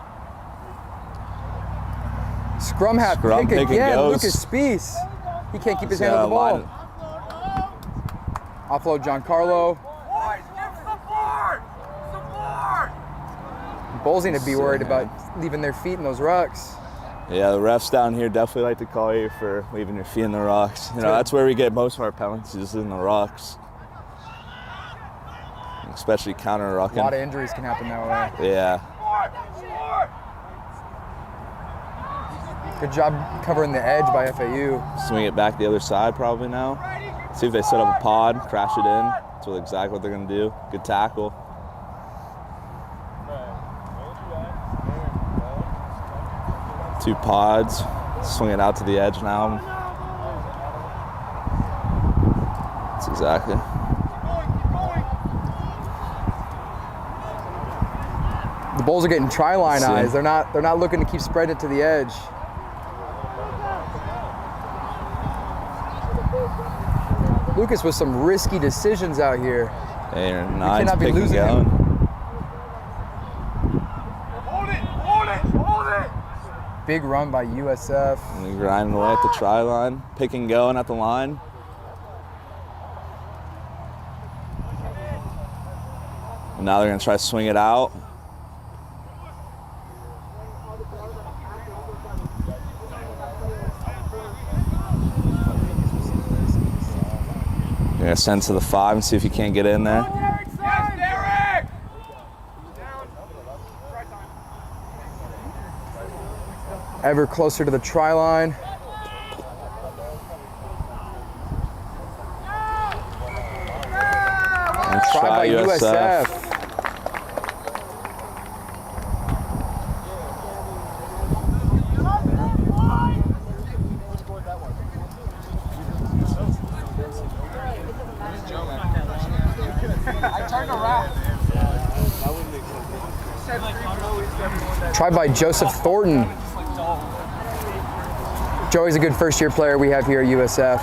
[SPEAKER 8] Scrum half
[SPEAKER 9] Scrum
[SPEAKER 8] pick
[SPEAKER 9] pick
[SPEAKER 8] again.
[SPEAKER 9] and goes.
[SPEAKER 8] Lucas Spiess. He can't keep his hand on the ball. Offload Giancarlo.
[SPEAKER 10] Boys, give support. Support.
[SPEAKER 8] Bulls need to be worried about leaving their feet in those rucks.
[SPEAKER 9] Yeah, the refs down here definitely like to call you for leaving your feet in the rocks. You know, that's where we get most of our penalties, is in the rocks. Especially counter rucking.
[SPEAKER 8] A lot of injuries can happen that way.
[SPEAKER 9] Yeah.
[SPEAKER 8] Good job covering the edge by FAU.
[SPEAKER 9] Swing it back the other side probably now. See if they set up a pod, crash it in. That's exactly what they're going to do. Good tackle. Two pods. Swing it out to the edge now. That's exactly.
[SPEAKER 8] The Bulls are getting try-line eyes. They're not looking to keep spreading it to the edge. Lucas with some risky decisions out here.
[SPEAKER 9] They're
[SPEAKER 8] He
[SPEAKER 9] nice
[SPEAKER 8] cannot be
[SPEAKER 9] picking
[SPEAKER 8] losing
[SPEAKER 9] going.
[SPEAKER 8] him.
[SPEAKER 10] Hold it, hold it, hold it.
[SPEAKER 8] Big run by USF.
[SPEAKER 9] And they're grinding away at the try line. Pick and going at the line. And now they're going to try to swing it out. You're going to send to the 5 and see if you can't get in there.
[SPEAKER 10] Yes, Derek.
[SPEAKER 8] Ever closer to the try line.
[SPEAKER 9] And
[SPEAKER 8] Try by USF. Try by Joseph Thornton. Joey's a good first-year player we have here at USF.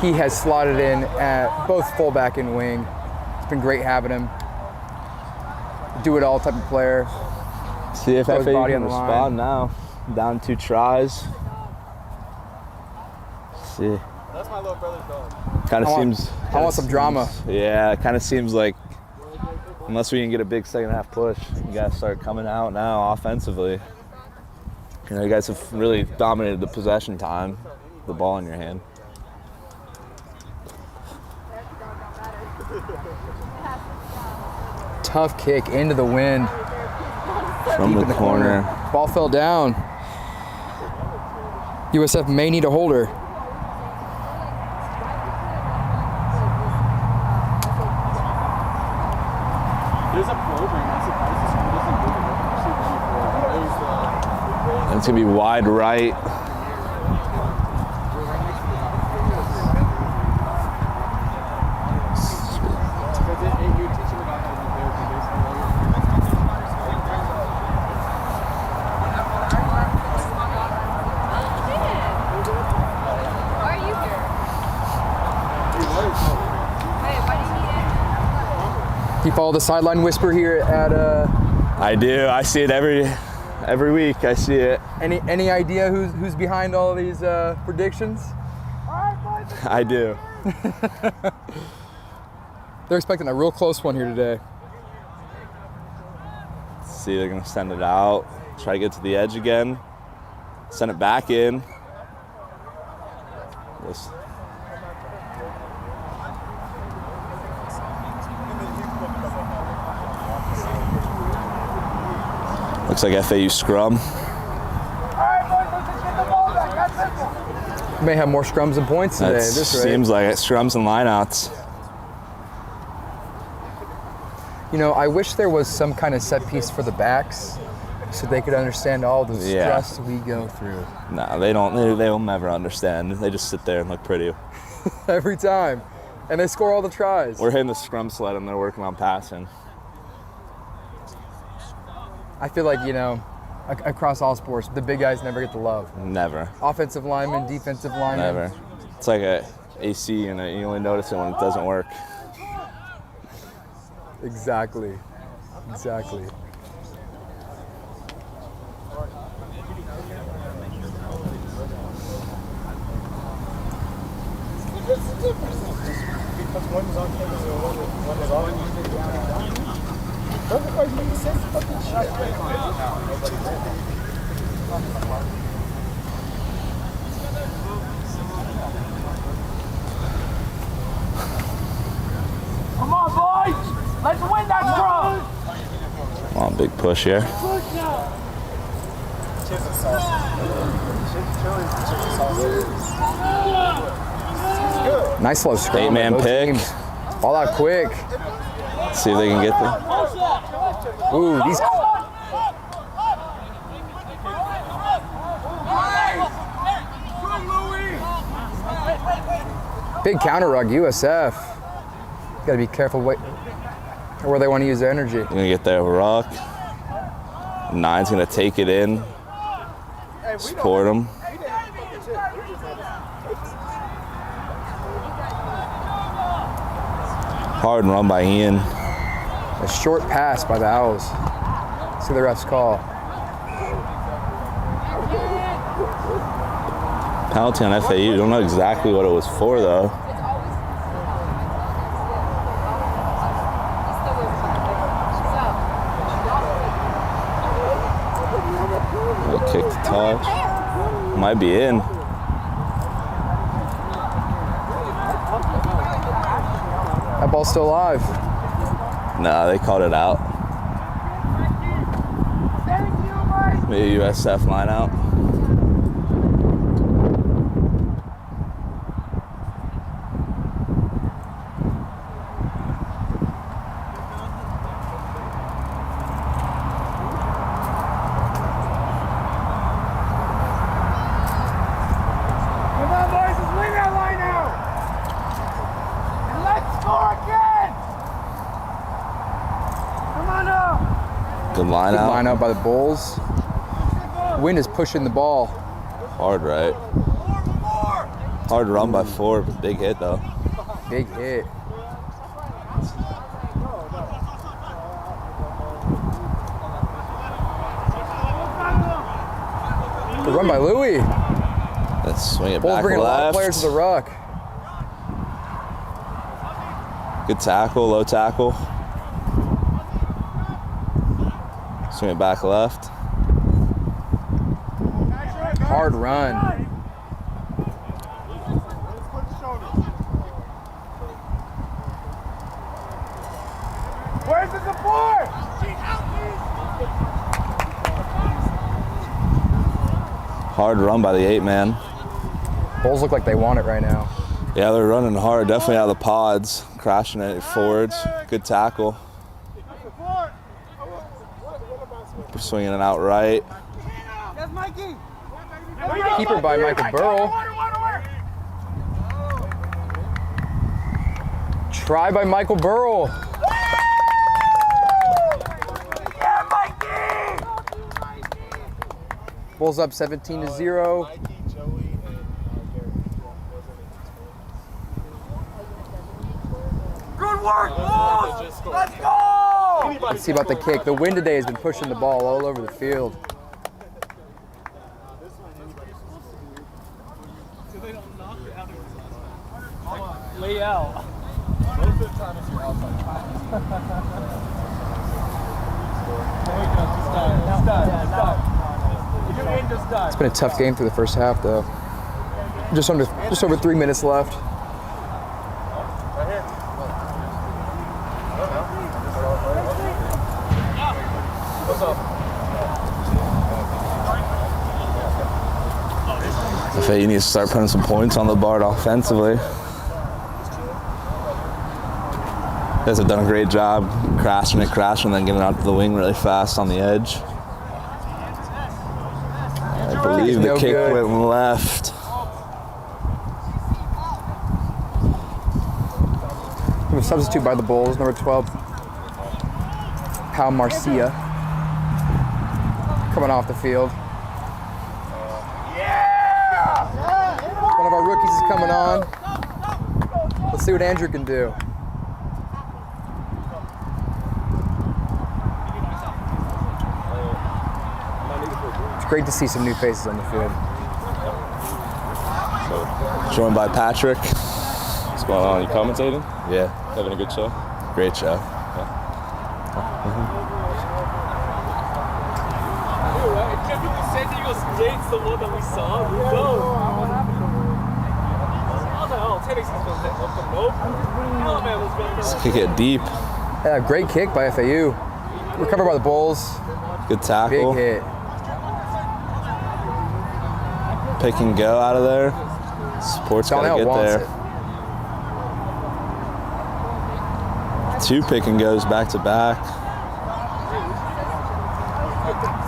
[SPEAKER 8] He has slotted in at both fullback and wing. It's been great having him. Do-it-all type of player.
[SPEAKER 9] See if
[SPEAKER 8] Throws
[SPEAKER 9] FAU
[SPEAKER 8] body
[SPEAKER 9] can
[SPEAKER 8] on the line.
[SPEAKER 9] respond now. Down 2 tries. See.
[SPEAKER 10] That's my little brother's dog.
[SPEAKER 9] Kind of seems.
[SPEAKER 8] I want some drama.
[SPEAKER 9] Yeah, it kind of seems like unless we can get a big second half push, you guys start coming out now offensively. You know, you guys have really dominated the possession time, the ball in your hand.
[SPEAKER 8] Tough kick into the wind.
[SPEAKER 9] From
[SPEAKER 8] Deep
[SPEAKER 9] the
[SPEAKER 8] in the
[SPEAKER 9] corner.
[SPEAKER 8] Ball fell down. USF may need a holder.
[SPEAKER 10] There's a program. I'm surprised the school doesn't do it.
[SPEAKER 9] And it's gonna be wide right.
[SPEAKER 8] Do you follow the sideline whisper here at
[SPEAKER 9] I do. I see it every week. I see it.
[SPEAKER 8] any idea who's behind all of these predictions?
[SPEAKER 10] All right,
[SPEAKER 9] I do.
[SPEAKER 8] They're expecting a real close one here today.
[SPEAKER 9] See, they're gonna send it out. Try to get to the edge again. Send it back in. This. Looks like FAU scrum.
[SPEAKER 8] May have more scrums and points today.
[SPEAKER 9] That
[SPEAKER 8] This rate.
[SPEAKER 9] seems like it. Scrums and lineouts.
[SPEAKER 8] You know, I wish there was some kind of set piece for the backs so they could understand all the stress we go through.
[SPEAKER 9] No, they don't. They'll never understand. They just sit there and look pretty.
[SPEAKER 8] Every time. And they score all the tries.
[SPEAKER 9] We're hitting the scrum sled and they're working on passing.
[SPEAKER 8] I feel like, you know, across all sports, the big guys never get the love.
[SPEAKER 9] Never.
[SPEAKER 8] Offensive linemen, defensive linemen.
[SPEAKER 9] Never. It's like a AC and you only notice it when it doesn't work.
[SPEAKER 8] Exactly. Exactly.
[SPEAKER 10] Come on, boys! Let's win that scrum!
[SPEAKER 9] Come on, big push here.
[SPEAKER 8] Nice low scrum.
[SPEAKER 9] 8-man pick.
[SPEAKER 8] Teams. All out quick.
[SPEAKER 9] See if they can get the.
[SPEAKER 8] Ooh, these. Big counter rug, USF. Gotta be careful where they want to use their energy.
[SPEAKER 9] They're gonna get their ruck. 9's gonna take it in. Support them. Hard run by Ian.
[SPEAKER 8] A short pass by the Owls. See the refs call.
[SPEAKER 9] Penalty on FAU. Don't know exactly what it was for though. Kick to touch. Might be in.
[SPEAKER 8] That ball's still alive.
[SPEAKER 9] Nah, they called it out. Maybe USF line out. Good line out.
[SPEAKER 8] Line out by the Bulls. Wind is pushing the ball.
[SPEAKER 9] Hard right. Hard run by 4, but big hit though.
[SPEAKER 8] Big hit. Good run by Louie.
[SPEAKER 9] Let's swing it
[SPEAKER 8] Bulls
[SPEAKER 9] back
[SPEAKER 8] bringing
[SPEAKER 9] left.
[SPEAKER 8] a lot of players to the ruck.
[SPEAKER 9] Good tackle, low tackle. Swing it back left.
[SPEAKER 8] Hard run.
[SPEAKER 10] Where's the support?
[SPEAKER 9] Hard run by the 8-man.
[SPEAKER 8] Bulls look like they want it right now.
[SPEAKER 9] Yeah, they're running hard. Definitely out of the pods. Crashing it forwards. Good tackle. Swinging it out right.
[SPEAKER 8] Keeper by Michael Burrell. Try by Michael Burrell. Bulls up 17-0.
[SPEAKER 10] Good work, Bulls! Let's go!
[SPEAKER 8] Let's see about the kick. The wind today has been pushing the ball all over the field.
[SPEAKER 10] out. Most of the time it's your outside.
[SPEAKER 8] It's been a tough game through the first half, though. Just over 3 minutes left.
[SPEAKER 9] FAU needs to start putting some points on the board offensively. You guys have done a great job crashing, and then getting out to the wing really fast on the edge. I believe the kick went left.
[SPEAKER 8] A substitute by the Bulls, number 12, Pal Marcia, coming off the field. One of our rookies is coming on. Let's see what Andrew can do. It's great to see some new faces on the field.
[SPEAKER 9] Joined by Patrick.
[SPEAKER 11] What's going on? You commentating?
[SPEAKER 9] Yeah.
[SPEAKER 11] Having a good show?
[SPEAKER 9] Great show.
[SPEAKER 10] San Diego State's the one that we saw.
[SPEAKER 9] Let's kick it deep.
[SPEAKER 8] Yeah, great kick by FAU. Recovered by the Bulls.
[SPEAKER 9] Good tackle.
[SPEAKER 8] Big hit.
[SPEAKER 9] Pick and go out of there. Support's got to get there. Two pick and goes back to back.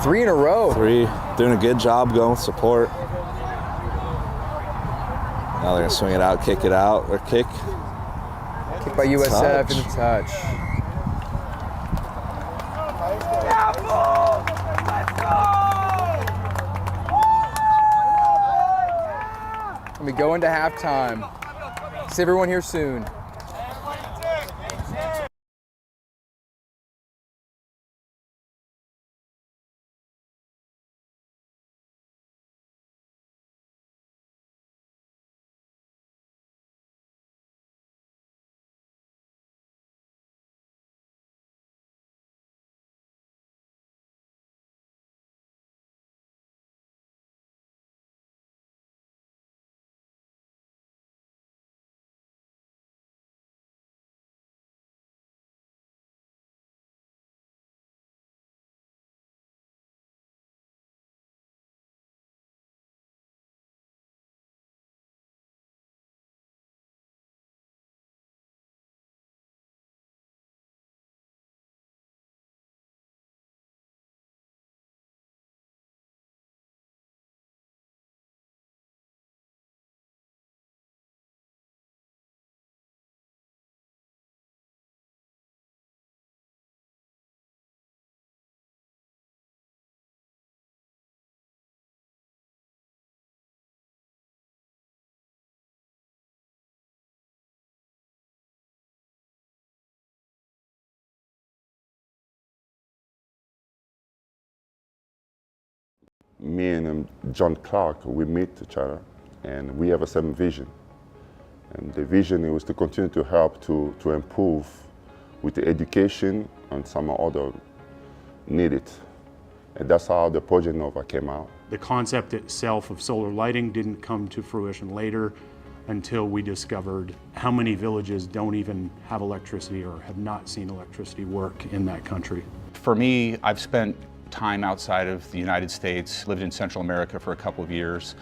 [SPEAKER 8] 3 in a row.
[SPEAKER 9] 3. Doing a good job going with support. Now they're going to swing it out, kick it out, or kick.
[SPEAKER 8] Kick by USF in the touch. And we go into halftime. See everyone here soon.
[SPEAKER 1] Me and John Clark, we meet each other, and we have a same vision. And the vision was to continue to help to improve with the education and some other needed. And that's how the Project Nova came out.
[SPEAKER 2] The concept itself of solar lighting didn't come to fruition later until we discovered how many villages don't even have electricity or have not seen electricity work in that country.
[SPEAKER 3] For me, I've spent time outside of the United States, lived in Central America for a couple of years,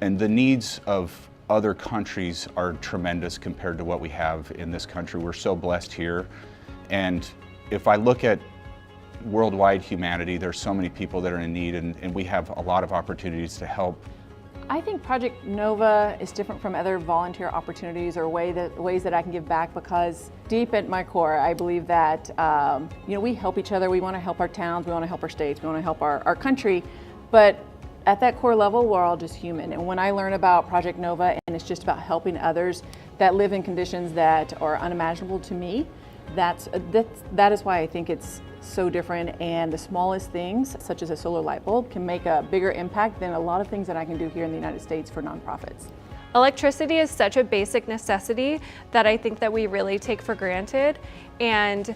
[SPEAKER 3] and the needs of other countries are tremendous compared to what we have in this country. We're so blessed here, and if I look at worldwide humanity, there's so many people that are in need, and we have a lot of opportunities to help.
[SPEAKER 4] I think Project Nova is different from other volunteer opportunities or ways that I can give back, because deep at my core, I believe that we help each other. We want to help our towns, we want to help our states, we want to help our country, but at that core level, we're all just human. And when I learn about Project Nova and it's just about helping others that live in conditions that are unimaginable to me, that is why I think it's so different, and the smallest things, such as a solar light bulb, can make a bigger impact than a lot of things that I can do here in the United States for nonprofits.
[SPEAKER 5] Electricity is such a basic necessity that I think that we really take for granted. And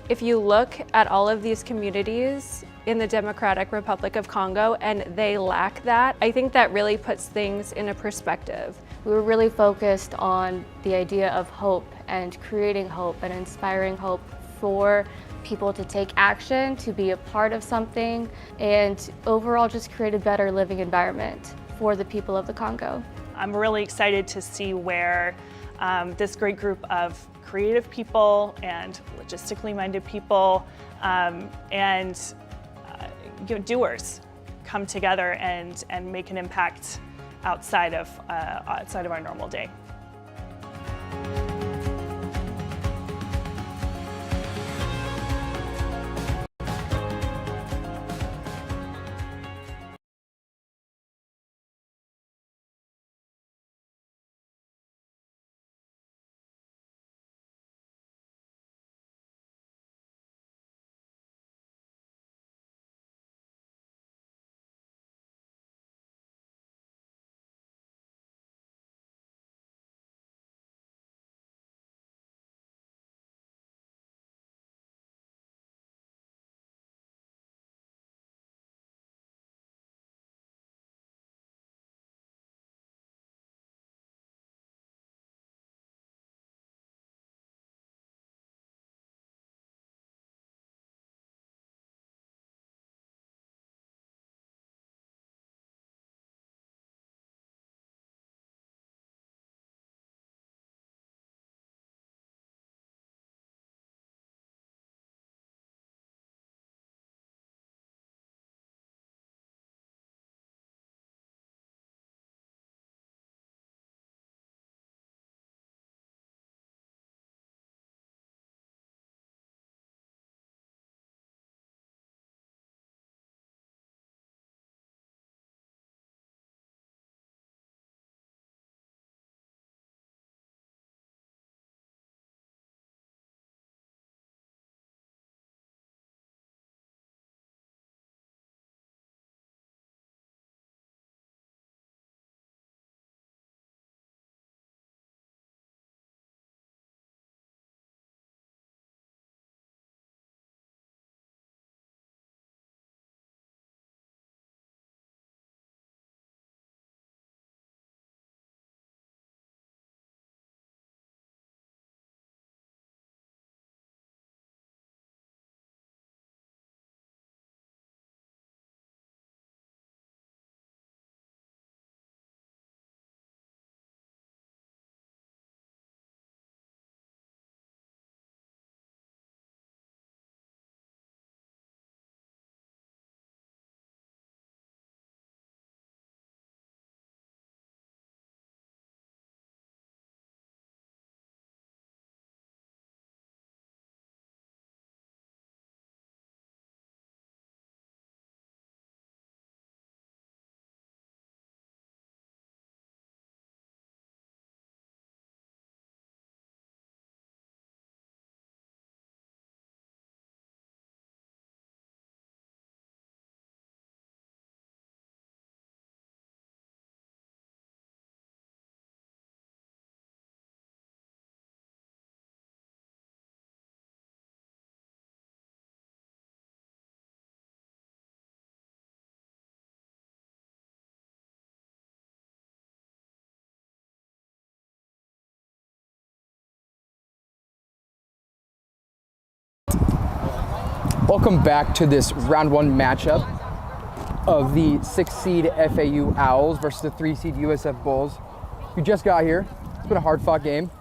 [SPEAKER 5] if you look at all of these communities in the Democratic Republic of Congo and they lack that, I think that really puts things in a perspective.
[SPEAKER 6] We were really focused on the idea of hope and creating hope and inspiring hope for people to take action, to be a part of something, and overall just create a better living environment for the people of the Congo.
[SPEAKER 7] I'm really excited to see where this great group of creative people and logistically minded people doers come together and make an impact outside of our normal day.
[SPEAKER 8] Welcome back to this round one matchup of the 6 seed FAU Owls versus the 3 seed USF Bulls. We just got here. It's been a hard fought game.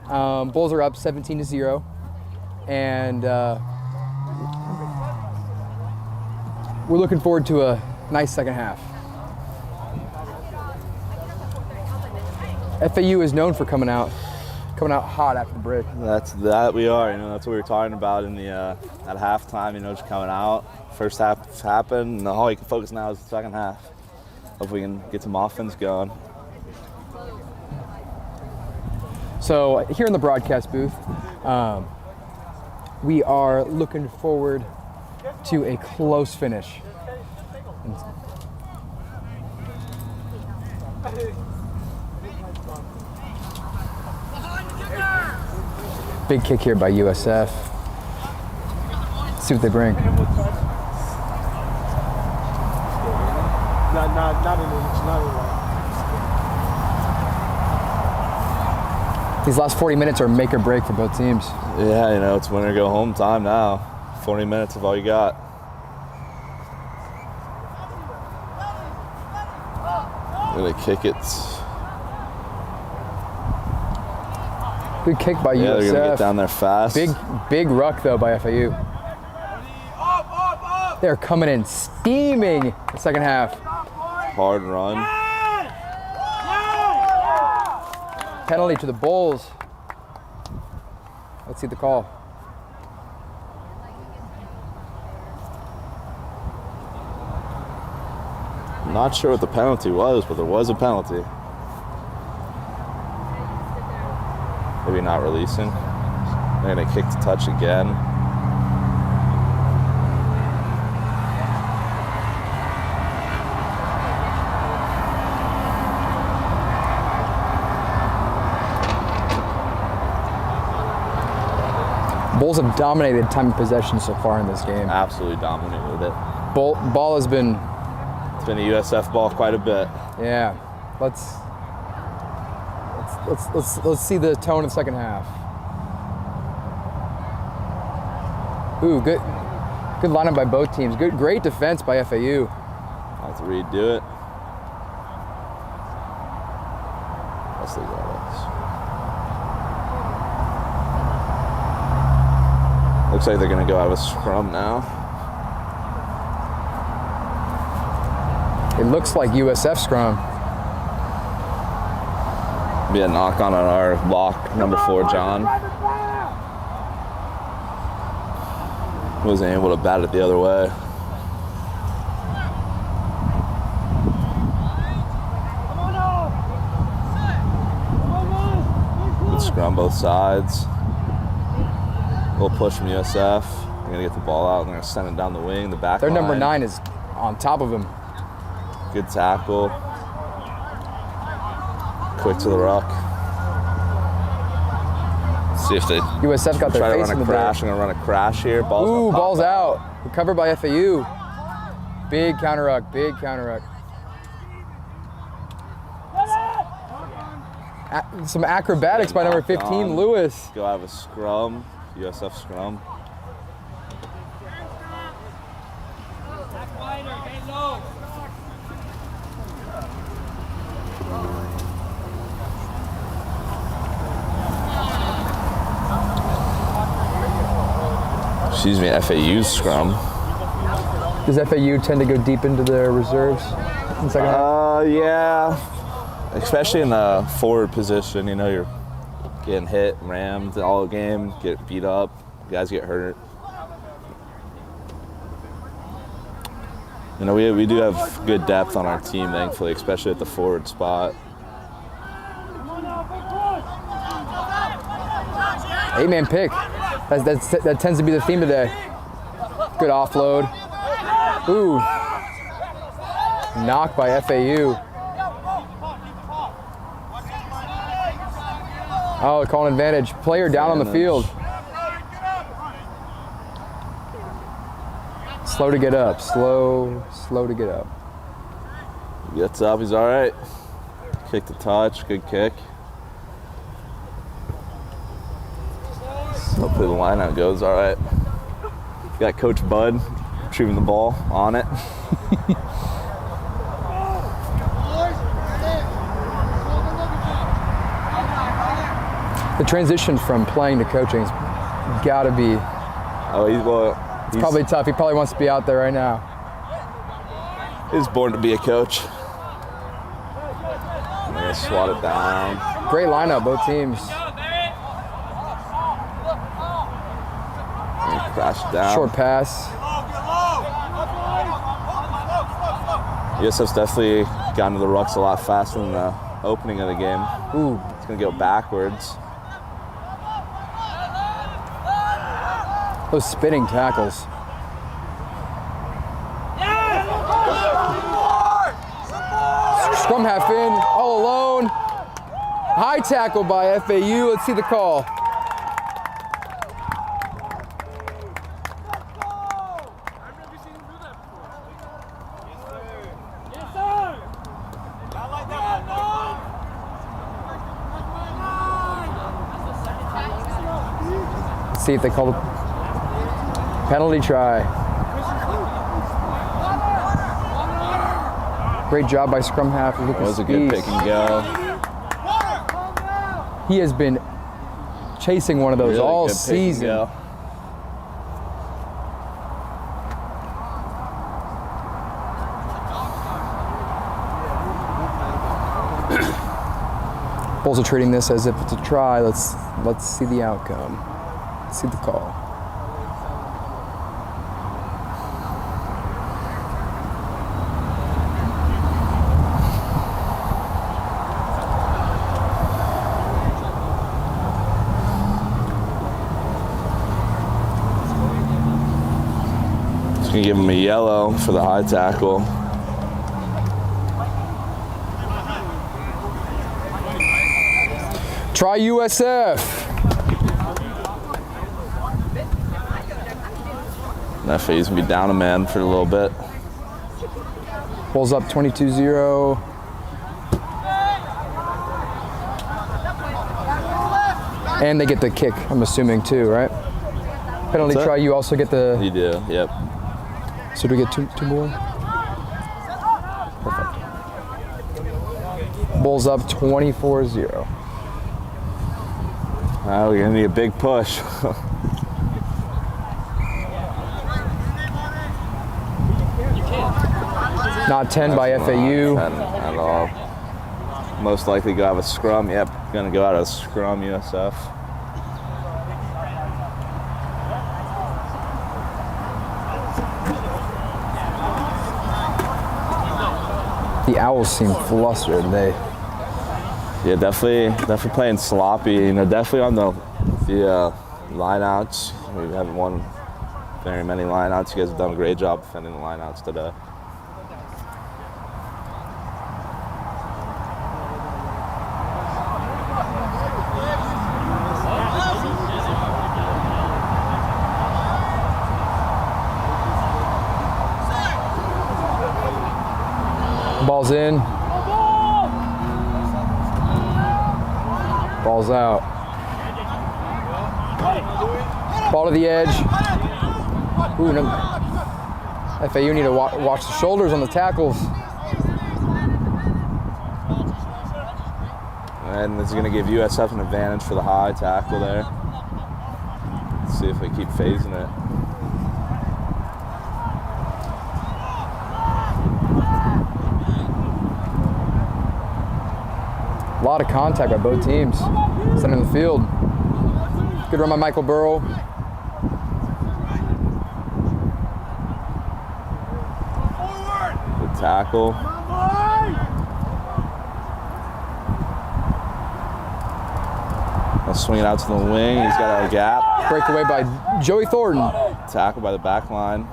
[SPEAKER 8] Bulls are up 17-0, and we're looking forward to a nice second half. FAU is known for coming out hot after the break.
[SPEAKER 9] That's we are. That's what we were talking about in the at halftime. Just coming out. First half happened, and all you can focus now is the second half. Hope we can get some offense going.
[SPEAKER 8] So here in the broadcast booth, we are looking forward to a close finish. Big kick here by USF. Let's see what they bring.
[SPEAKER 10] Not
[SPEAKER 8] These last 40 minutes are make or break for both teams.
[SPEAKER 9] Yeah, you know, it's win or go home time now. 40 minutes of all you got. Gonna kick it.
[SPEAKER 8] Good kick by USF.
[SPEAKER 9] Yeah, they're gonna get down there fast.
[SPEAKER 8] Big ruck though by FAU. They're coming in steaming the second half.
[SPEAKER 9] Hard run.
[SPEAKER 8] Penalty to the Bulls. Let's see the call.
[SPEAKER 9] I'm not sure what the penalty was, but there was a penalty. Maybe not releasing. They're gonna kick the touch again.
[SPEAKER 8] Bulls have dominated time of possession so far in this game.
[SPEAKER 9] Absolutely dominated it.
[SPEAKER 8] Ball has been.
[SPEAKER 9] It's been a USF ball quite a bit.
[SPEAKER 8] Yeah. Let's see the tone in the second half. Ooh, good lineup by both teams. Great defense by FAU.
[SPEAKER 9] I'll have to redo it. Let's leave that. Looks like they're gonna go out of a scrum now.
[SPEAKER 8] It looks like USF scrum.
[SPEAKER 9] Be a knock on our lock, number 4, John. Wasn't able to bat it the other way. Good scrum both sides. Little push from USF. They're gonna get the ball out and they're gonna send it down the wing, the back
[SPEAKER 8] Their
[SPEAKER 9] line.
[SPEAKER 8] number 9 is on top of him.
[SPEAKER 9] Good tackle. Quick to the ruck. See if they
[SPEAKER 8] USF got their
[SPEAKER 9] try to
[SPEAKER 8] face
[SPEAKER 9] run
[SPEAKER 8] in
[SPEAKER 9] a
[SPEAKER 8] the
[SPEAKER 9] crash.
[SPEAKER 8] dirt.
[SPEAKER 9] I'm gonna run a crash here.
[SPEAKER 8] Ball's out. Recovered by FAU. Big counter ruck. Some acrobatics by number 15, Lewis.
[SPEAKER 9] Go have a scrum. USF scrum. Excuse me, FAU's scrum.
[SPEAKER 8] Does FAU tend to go deep into their reserves in the second half?
[SPEAKER 9] Yeah. Especially in the forward position, you know, you're getting hit, rammed all game, get beat up, guys get hurt. You know, we do have good depth on our team, thankfully, especially at the forward spot.
[SPEAKER 8] 8-man pick. That tends to be the theme today. Good offload. Ooh. Knock by FAU. Oh, calling advantage. Player down on the field. Slow to get up. Slow to get up.
[SPEAKER 9] Gets up, he's all right. Kick the touch, good kick. Hopefully the lineout goes all right. Got Coach Bud retrieving the ball on it.
[SPEAKER 8] The transition from playing to coaching has got to be.
[SPEAKER 9] Oh,
[SPEAKER 8] It's probably tough. He probably wants to be out there right now.
[SPEAKER 9] He's born to be a coach. I'm gonna swat it down.
[SPEAKER 8] Great lineup, both teams.
[SPEAKER 9] Crash it down.
[SPEAKER 8] Short pass.
[SPEAKER 9] USF's definitely gotten to the rucks a lot faster than the opening of the game.
[SPEAKER 8] Ooh.
[SPEAKER 9] It's gonna go backwards.
[SPEAKER 8] Those spinning tackles. Scrum half in, all alone. High tackle by FAU. Let's see the call. see if they call the penalty try. Great job by scrum half.
[SPEAKER 9] That was a good pick and go.
[SPEAKER 8] He has been chasing one of those
[SPEAKER 9] Really
[SPEAKER 8] all
[SPEAKER 9] good pick and
[SPEAKER 8] season.
[SPEAKER 9] go.
[SPEAKER 8] Bulls are treating this as if it's a try. Let's see the outcome. Let's see the call.
[SPEAKER 9] Just gonna give him a yellow for the high tackle.
[SPEAKER 8] Try USF.
[SPEAKER 9] That FAU's gonna be down a man for a little bit.
[SPEAKER 8] Bulls up 22-0. And they get the kick, I'm assuming too, right? Penalty
[SPEAKER 9] What's that?
[SPEAKER 8] try, you also get the...
[SPEAKER 9] You do, yep.
[SPEAKER 8] So do we get two more? Perfect. Bulls up 24-0.
[SPEAKER 9] We're gonna need a big push.
[SPEAKER 8] Not 10 by FAU.
[SPEAKER 9] Not 10 at all. Most likely go have a scrum. Yep, gonna go out of scrum, USF.
[SPEAKER 8] The Owls seem flustered.
[SPEAKER 9] Yeah, definitely playing sloppy. You know, definitely on the lineouts. We haven't won very many lineouts. You guys have done a great job defending the lineouts today.
[SPEAKER 8] Ball's in. Ball's out. Ball to the edge. Ooh, no. FAU need to watch the shoulders on the tackles.
[SPEAKER 9] And this is going to give USF an advantage for the high tackle there. Let's see if they keep phasing it.
[SPEAKER 8] A lot of contact by both teams. Center of the field. Good run by Michael Burrow.
[SPEAKER 9] Good tackle. Now swing it out to the wing. He's got a gap.
[SPEAKER 8] Breakaway by Joey Thornton.
[SPEAKER 9] Tackle by the back line.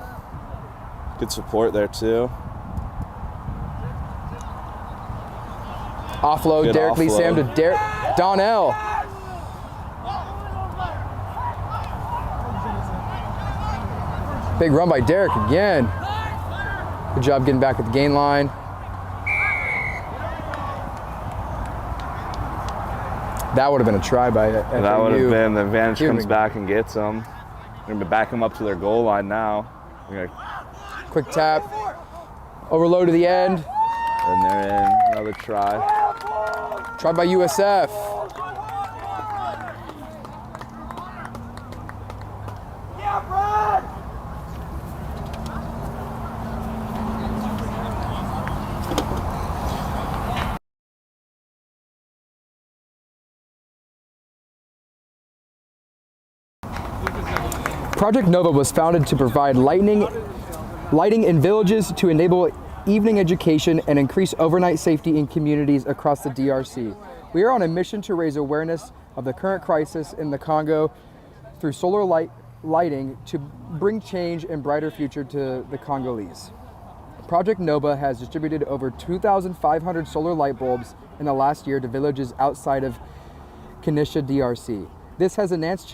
[SPEAKER 9] Good support there too.
[SPEAKER 8] Offload,
[SPEAKER 9] Good
[SPEAKER 8] Derek Lee Sam to
[SPEAKER 9] offload.
[SPEAKER 8] Donnell. Big run by Derek again. Good job getting back at the gain line. That would have been a try by FAU.
[SPEAKER 9] That would have been. The advantage
[SPEAKER 8] Human.
[SPEAKER 9] comes back and gets them. We're gonna back them up to their goal line now.
[SPEAKER 8] Quick tap. Overload to the end.
[SPEAKER 9] And they're in. Another try.
[SPEAKER 8] Try by USF.
[SPEAKER 10] Yeah, Brad!
[SPEAKER 8] Project Nova was founded to provide lighting in villages to enable evening education and increase overnight safety in communities across the DRC. We are on a mission to raise awareness of the current crisis in the Congo through solar lighting to bring change and brighter future to the Congolese. Project Nova has distributed over 2,500 solar light bulbs in the last year to villages outside of Kenisha, DRC. This has enhanced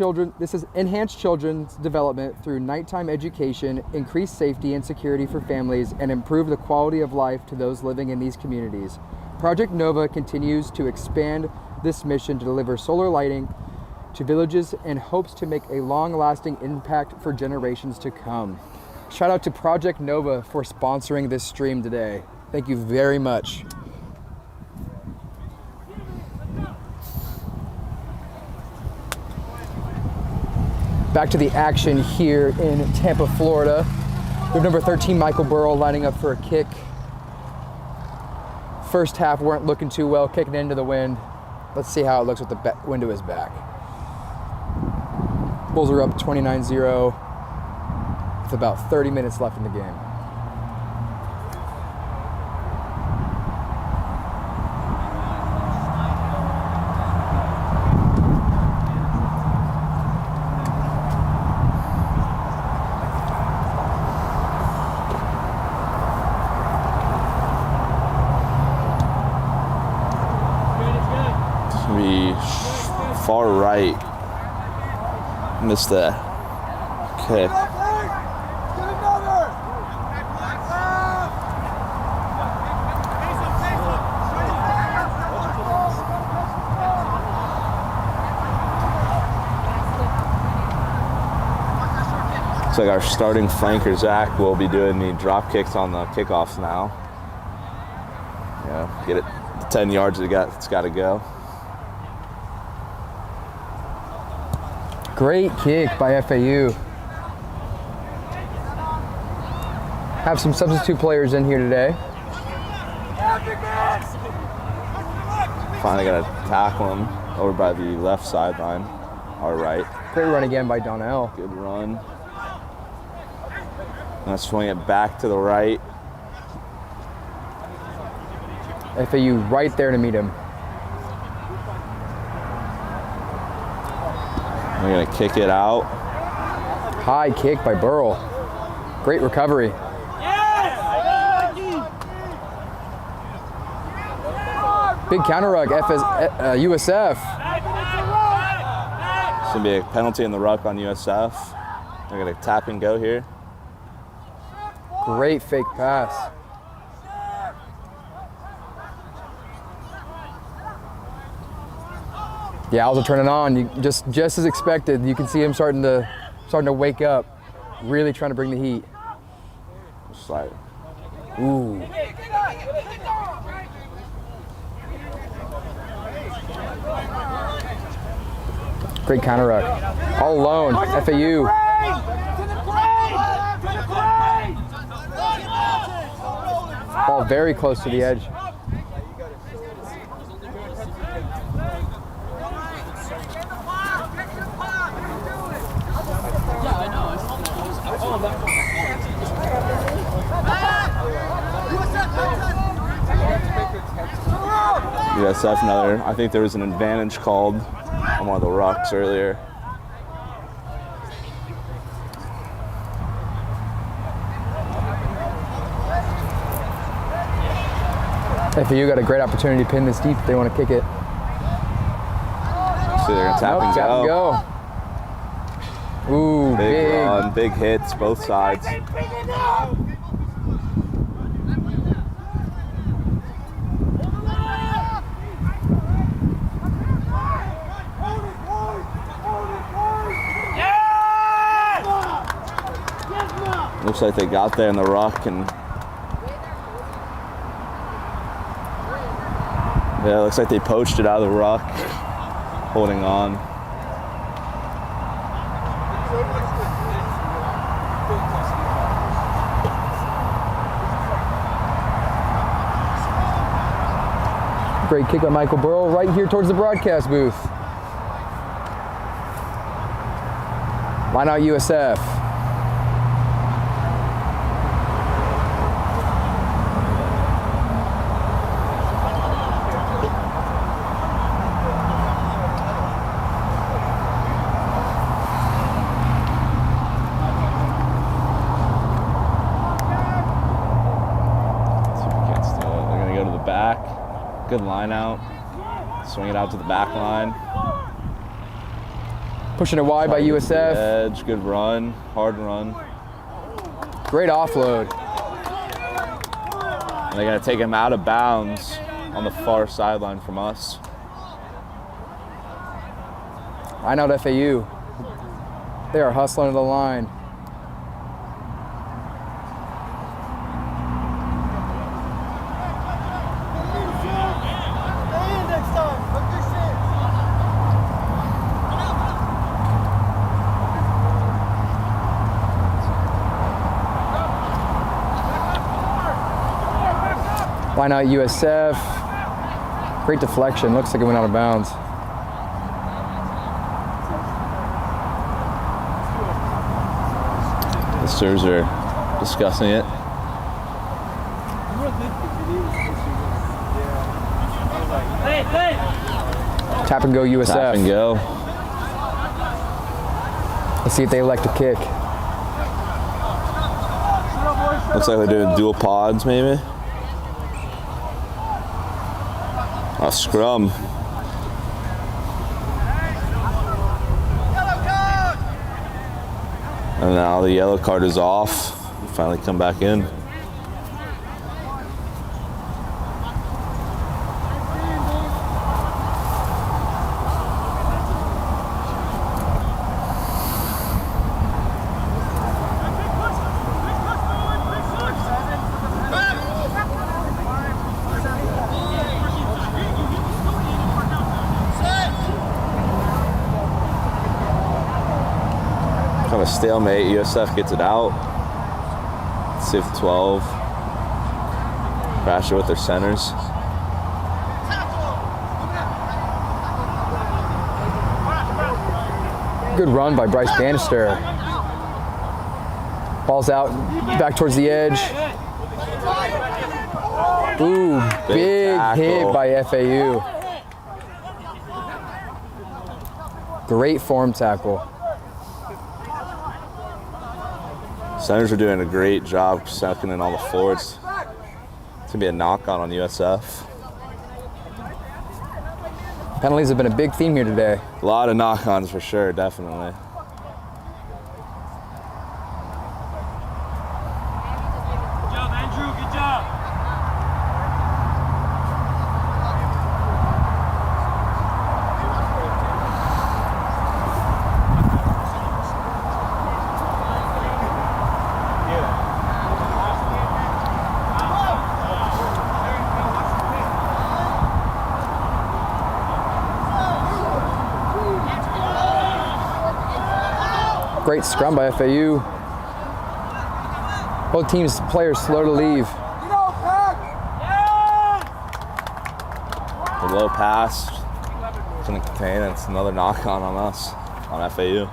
[SPEAKER 8] children's development through nighttime education, increased safety and security for families, and improve the quality of life to those living in these communities. Project Nova continues to expand this mission to deliver solar lighting to villages and hopes to make a long-lasting impact for generations to come. Shout out to Project Nova for sponsoring this stream today. Thank you very much. Back to the action here in Tampa, Florida. We have number 13, Michael Burrow, lining up for a kick. First half weren't looking too well, kicking into the wind. Let's see how it looks with the wind to his back. Bulls are up 29-0 with about 30 minutes left in the game.
[SPEAKER 9] Far right. Missed that. Okay. Looks like our starting flanker, Zach, will be doing the drop kicks on the kickoffs now. Yeah, get it 10 yards it's got to go.
[SPEAKER 8] Great kick by FAU. Have some substitute players in here today.
[SPEAKER 9] Finally got to tackle him over by the left sideline, our right.
[SPEAKER 8] Great run again by Donnell.
[SPEAKER 9] Good run. Let's swing it back to the right.
[SPEAKER 8] FAU right there to meet him.
[SPEAKER 9] We're gonna kick it out.
[SPEAKER 8] High kick by Burrell. Great recovery. Big counter rug, USF.
[SPEAKER 9] It's gonna be a penalty in the ruck on USF. They're gonna tap and go here.
[SPEAKER 8] Great fake pass. The Owls are turning on. Just as expected. You can see him starting to wake up. Really trying to bring the heat.
[SPEAKER 9] Slide.
[SPEAKER 8] Ooh. Great counter ruck. All alone. FAU. Ball very close to the edge.
[SPEAKER 9] USF another. I think there was an advantage called on one of the rucks earlier.
[SPEAKER 8] FAU got a great opportunity to pin this deep if they want to kick it.
[SPEAKER 9] So they're gonna tap and go.
[SPEAKER 8] Ooh,
[SPEAKER 9] big run, big hits, both sides. Looks like they got there in the ruck and yeah, looks like they poached it out of the ruck, holding on.
[SPEAKER 8] Great kick by Michael Burrow right here towards the broadcast booth. Line out USF.
[SPEAKER 9] Good line out. Swing it out to the back line.
[SPEAKER 8] Pushing it wide by USF.
[SPEAKER 9] Edge, good run, hard run.
[SPEAKER 8] Great offload.
[SPEAKER 9] And they got to take him out of bounds on the far sideline from us.
[SPEAKER 8] Line out FAU. They are hustling to the line. Line out USF. Great deflection. Looks like it went out of bounds.
[SPEAKER 9] The Stars are discussing it.
[SPEAKER 8] Tap and go USF.
[SPEAKER 9] Tap and go.
[SPEAKER 8] Let's see if they elect to kick.
[SPEAKER 9] Looks like they're doing dual pods, maybe. A scrum. And now the yellow card is off. Finally come back in. Kind of stalemate. USF gets it out. Civ 12. Crash it with their centers.
[SPEAKER 8] Good run by Bryce Bannister. Ball's out, back towards the edge. Ooh, big hit by FAU. Great form tackle.
[SPEAKER 9] Centers are doing a great job sucking in all the forwards. It's gonna be a knock-on on USF.
[SPEAKER 8] Penalties have been a big theme here today.
[SPEAKER 9] A lot of knock-ons for sure, definitely.
[SPEAKER 10] Good job, Andrew. Good job.
[SPEAKER 8] Great scrum by FAU. Both teams' players slow to leave.
[SPEAKER 9] The low pass couldn't contain it. It's another knock-on on us, on FAU.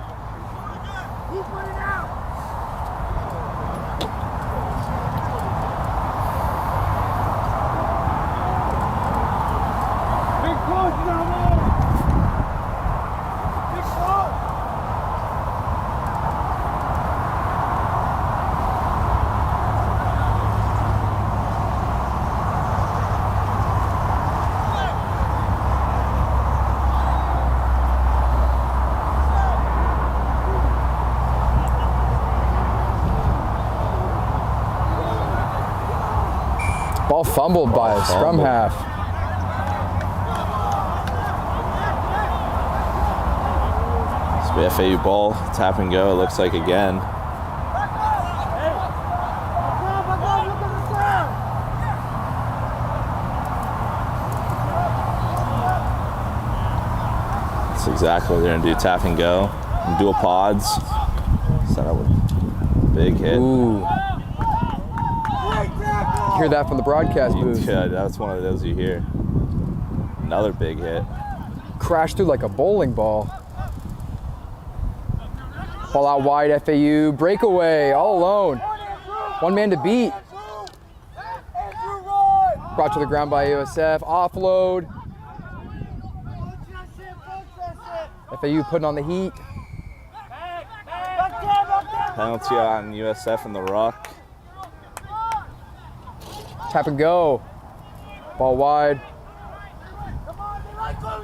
[SPEAKER 10] Big push down there. Big push.
[SPEAKER 8] Ball fumbled by a scrum half.
[SPEAKER 9] It's the FAU ball, tap and go, it looks like again. That's exactly what they're gonna do, tap and go. And dual pods. Set up with a big hit.
[SPEAKER 8] Ooh. Hear that from the broadcast booth.
[SPEAKER 9] Yeah, that's one of those you hear. Another big hit.
[SPEAKER 8] Crashed through like a bowling ball. Ball out wide, FAU. Breakaway, all alone. One man to beat. Brought to the ground by USF. Offload. FAU putting on the heat.
[SPEAKER 9] Penalty on USF in the ruck.
[SPEAKER 8] Tap and go. Ball wide.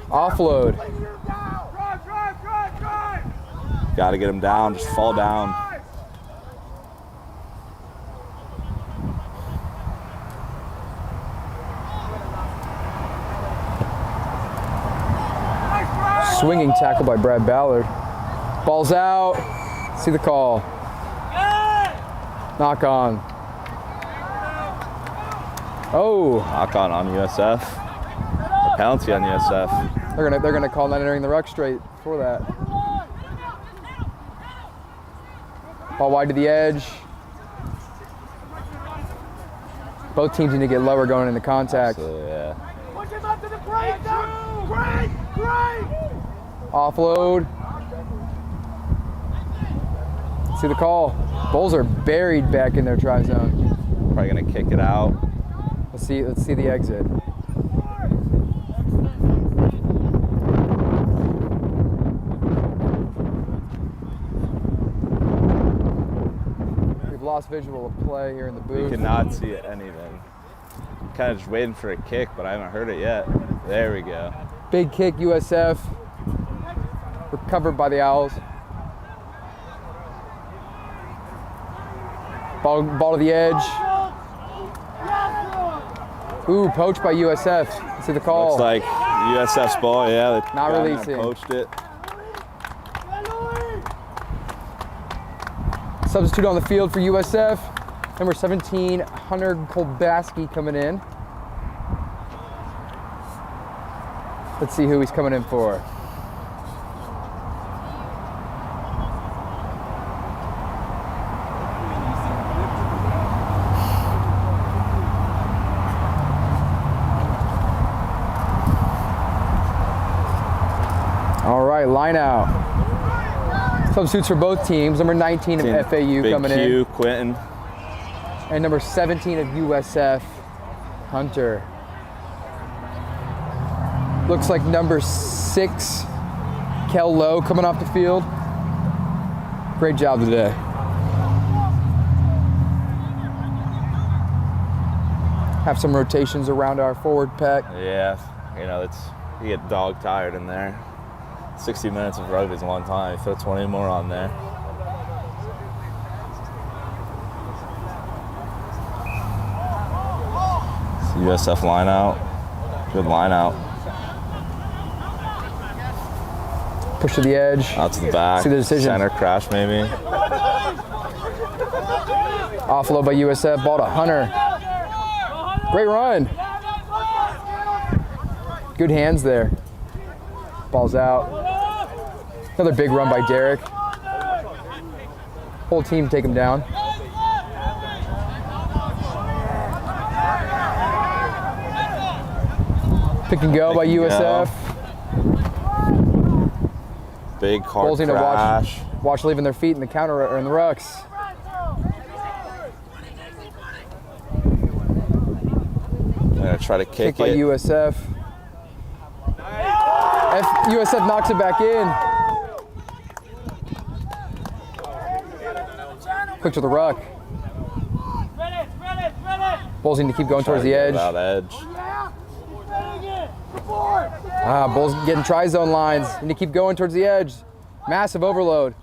[SPEAKER 8] Offload.
[SPEAKER 9] Got to get him down, just fall down.
[SPEAKER 8] Swinging tackle by Brad Ballard. Ball's out. See the call. Knock on. Oh.
[SPEAKER 9] Knock on USF. A penalty on USF.
[SPEAKER 8] They're gonna call not entering the ruck straight for that. Ball wide to the edge. Both teams need to get lower going into contact.
[SPEAKER 9] Absolutely, yeah.
[SPEAKER 8] Offload. See the call. Bulls are buried back in their try zone.
[SPEAKER 9] Probably gonna kick it out.
[SPEAKER 8] Let's see the exit. We've lost visual of play here in the booth.
[SPEAKER 9] You cannot see anything. Kind of just waiting for a kick, but I haven't heard it yet. There we go.
[SPEAKER 8] Big kick, USF. Recovered by the Owls. Ball to the edge. Ooh, poached by USF. See the call.
[SPEAKER 9] Looks like USF's ball, yeah. They
[SPEAKER 8] Not
[SPEAKER 9] got it,
[SPEAKER 8] releasing.
[SPEAKER 9] Poached it.
[SPEAKER 8] Substitute on the field for USF. Number 17, Hunter Kolbaski coming in. Let's see who he's coming in for. All right, line out. Substitutes for both teams. Number 19 of FAU
[SPEAKER 9] Big
[SPEAKER 8] coming
[SPEAKER 9] Q,
[SPEAKER 8] in.
[SPEAKER 9] Quentin.
[SPEAKER 8] And number 17 of USF, Hunter. Looks like number 6, Kel Lowe, coming off the field. Great job today. Have some rotations around our forward pack.
[SPEAKER 9] Yeah, you know, you get dog tired in there. 60 minutes of rugby is a long time. You throw 20 more on there. USF line out. Good line out.
[SPEAKER 8] Push to the edge.
[SPEAKER 9] Out to the back.
[SPEAKER 8] See the decision.
[SPEAKER 9] Center crash maybe.
[SPEAKER 8] Offload by USF. Ball to Hunter. Great run. Good hands there. Ball's out. Another big run by Derek. Whole team take him down. Pick and go by USF.
[SPEAKER 9] Big hard
[SPEAKER 8] Bulls need to
[SPEAKER 9] crash.
[SPEAKER 8] watch leaving their feet in the counter or in the rucks.
[SPEAKER 9] They're gonna try to kick
[SPEAKER 8] By
[SPEAKER 9] it.
[SPEAKER 8] USF. USF knocks it back in. Quick to the ruck. Bulls need to keep going towards the edge.
[SPEAKER 9] Out edge.
[SPEAKER 8] Bulls getting tri-zone lines. Need to keep going towards the edge. Massive overload.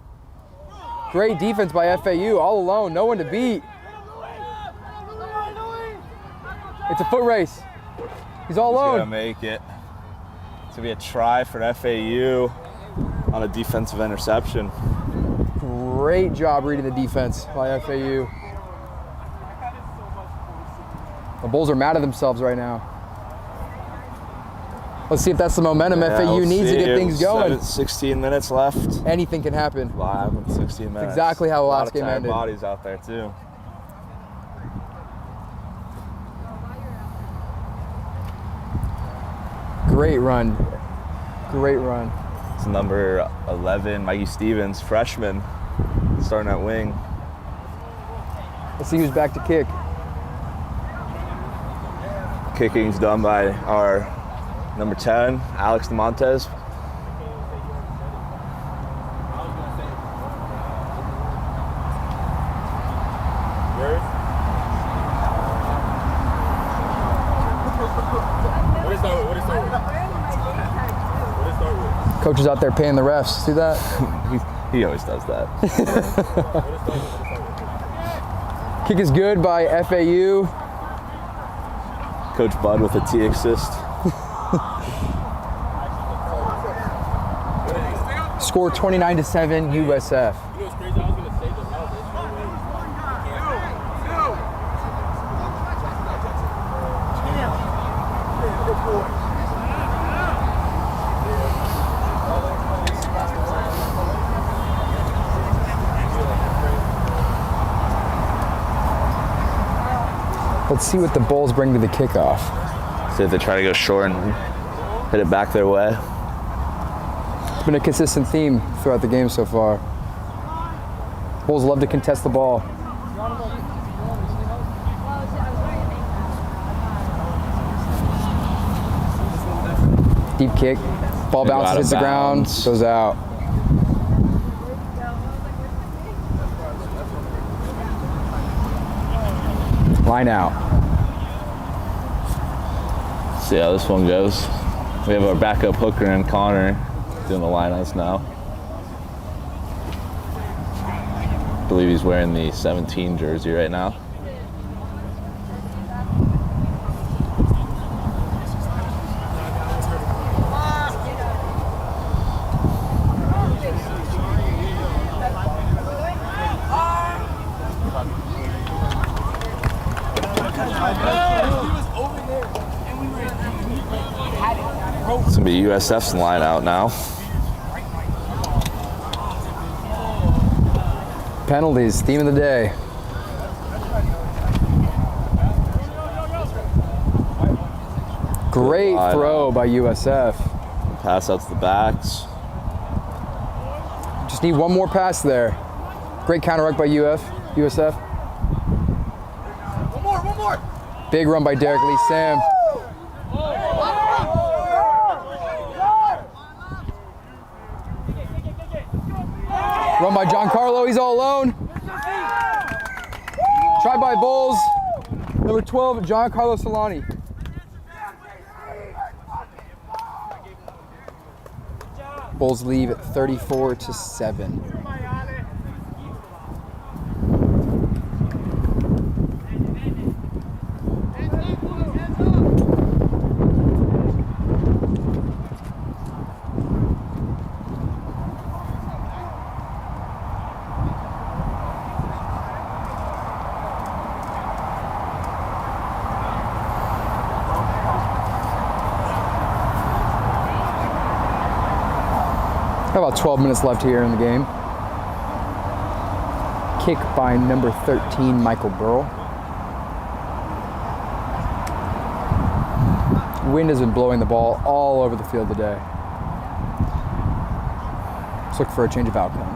[SPEAKER 8] Great defense by FAU, all alone, no one to beat. It's a foot race. He's all
[SPEAKER 9] He's
[SPEAKER 8] alone.
[SPEAKER 9] gonna make it. It's gonna be a try for FAU on a defensive interception.
[SPEAKER 8] Great job reading the defense by FAU. The Bulls are mad at themselves right now. Let's see if that's the momentum FAU
[SPEAKER 9] we'll
[SPEAKER 8] needs to
[SPEAKER 9] see.
[SPEAKER 8] get things going.
[SPEAKER 9] 16 minutes left.
[SPEAKER 8] Anything can happen.
[SPEAKER 9] Live with 16 minutes.
[SPEAKER 8] Exactly how the last game
[SPEAKER 9] tired
[SPEAKER 8] ended.
[SPEAKER 9] Bodies out there too.
[SPEAKER 8] Great run. Great run.
[SPEAKER 9] It's number 11, Mikey Stevens, freshman, starting at wing.
[SPEAKER 8] Let's see who's back to kick.
[SPEAKER 9] Kicking's done by our number 10, Alex DeMontes.
[SPEAKER 8] Coach is out there paying the refs. See that?
[SPEAKER 9] He always does that.
[SPEAKER 8] Kick is good by FAU.
[SPEAKER 9] Coach Bud with a T assist.
[SPEAKER 8] Score 29-7 USF. Let's see what the Bulls bring to the kickoff.
[SPEAKER 9] See if they try to go short and hit it back their way.
[SPEAKER 8] It's been a consistent theme throughout the game so far. Bulls love to contest the ball. Deep kick, ball bounces, hits the ground, goes out. Line out.
[SPEAKER 9] See how this one goes. We have our backup hooker and Connor doing the lineouts now. I believe he's wearing the 17 jersey right now. It's gonna be USF's line out now.
[SPEAKER 8] Penalties, theme of the day. Great throw by USF.
[SPEAKER 9] Pass out to the backs.
[SPEAKER 8] Just need one more pass there. Great counteract by USF.
[SPEAKER 10] One more.
[SPEAKER 8] Big run by Derek Lee Sam. Run by Giancarlo, he's all alone. Try by Bulls. Number 12, Giancarlo Solani. Bulls leave at 34-7. About 12 minutes left here in the game. Kick by number 13, Michael Burrell. Wind has been blowing the ball all over the field today. Let's look for a change of outcome.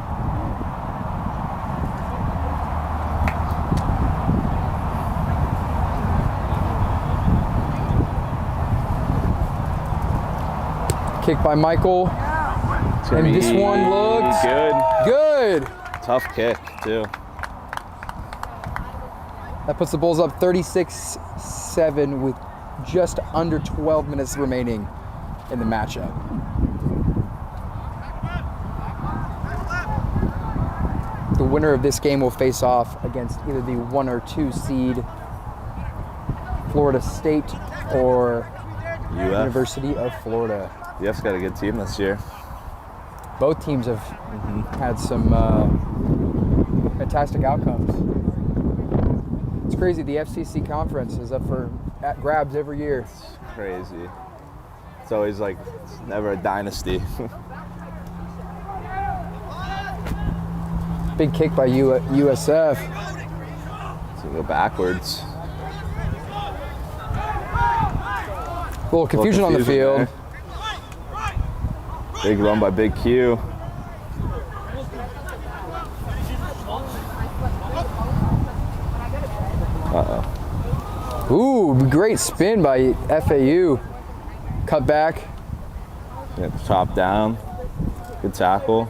[SPEAKER 8] Kick by Michael. And this one looks good.
[SPEAKER 9] Tough kick, too.
[SPEAKER 8] That puts the Bulls up 36-7 with just under 12 minutes remaining in the matchup. The winner of this game will face off against either the 1 or 2 seed Florida State or University of Florida.
[SPEAKER 9] UF's got a good team this year.
[SPEAKER 8] Both teams have had some fantastic outcomes. It's crazy, the FCC conference is up for grabs every year.
[SPEAKER 9] It's crazy. It's always like, it's never a dynasty.
[SPEAKER 8] Big kick by USF.
[SPEAKER 9] So go backwards.
[SPEAKER 8] A little confusion on the field.
[SPEAKER 9] There. Big run by Big Q. Uh-oh.
[SPEAKER 8] Ooh, great spin by FAU. Cut back.
[SPEAKER 9] Get the top down. Good tackle.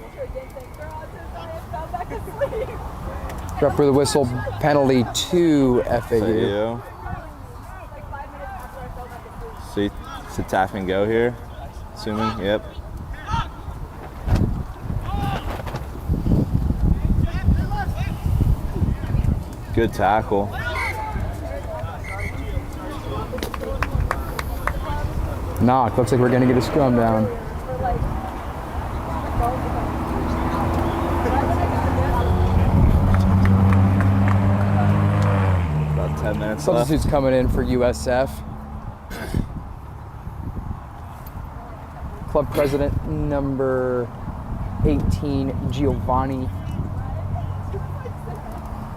[SPEAKER 8] Ref for the whistle, penalty to FAU.
[SPEAKER 9] See, it's a tap and go here, assuming, yep. Good tackle.
[SPEAKER 8] Knock, looks like we're gonna get a scrum down.
[SPEAKER 9] minutes left.
[SPEAKER 8] Substitutes coming in for USF. Club president number 18, Giovanni.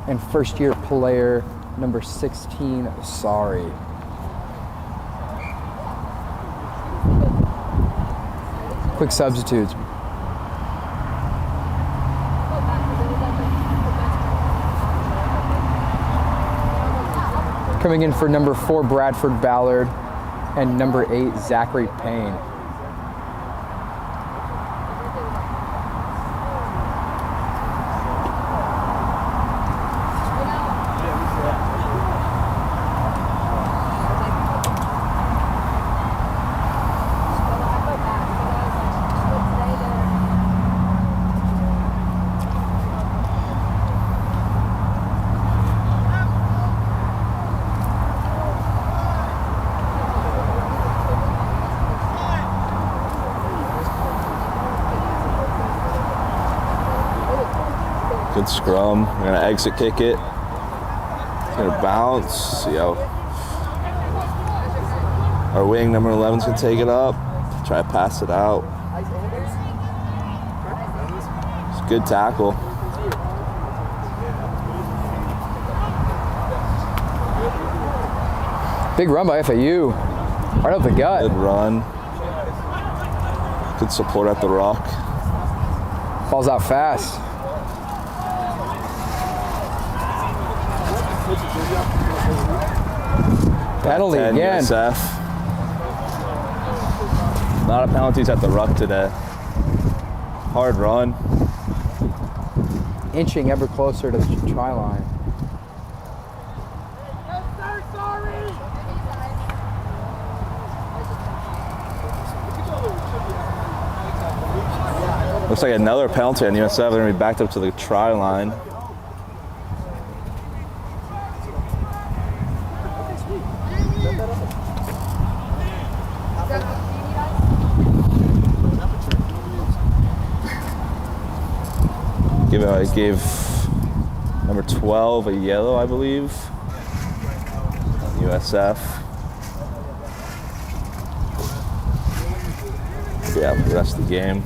[SPEAKER 8] And first year player number 16, Sorry. Quick substitutes. Coming in for number 4, Bradford Ballard, and number 8, Zachary Payne.
[SPEAKER 9] Good scrum. We're gonna exit kick it. It's gonna bounce. See how our wing number 11's gonna take it up. Try to pass it out. It's a good tackle.
[SPEAKER 8] Big run by FAU. Right up the gut.
[SPEAKER 9] Good run. Good support at the rock.
[SPEAKER 8] Falls out fast. Penalty
[SPEAKER 9] 10
[SPEAKER 8] again.
[SPEAKER 9] USF. A lot of penalties at the ruck today. Hard run.
[SPEAKER 8] Inching ever closer to the try line.
[SPEAKER 9] Looks like another penalty on USF. They're gonna be backed up to the try line. Gave number 12 a yellow, I believe. USF. Yeah, the rest of the game.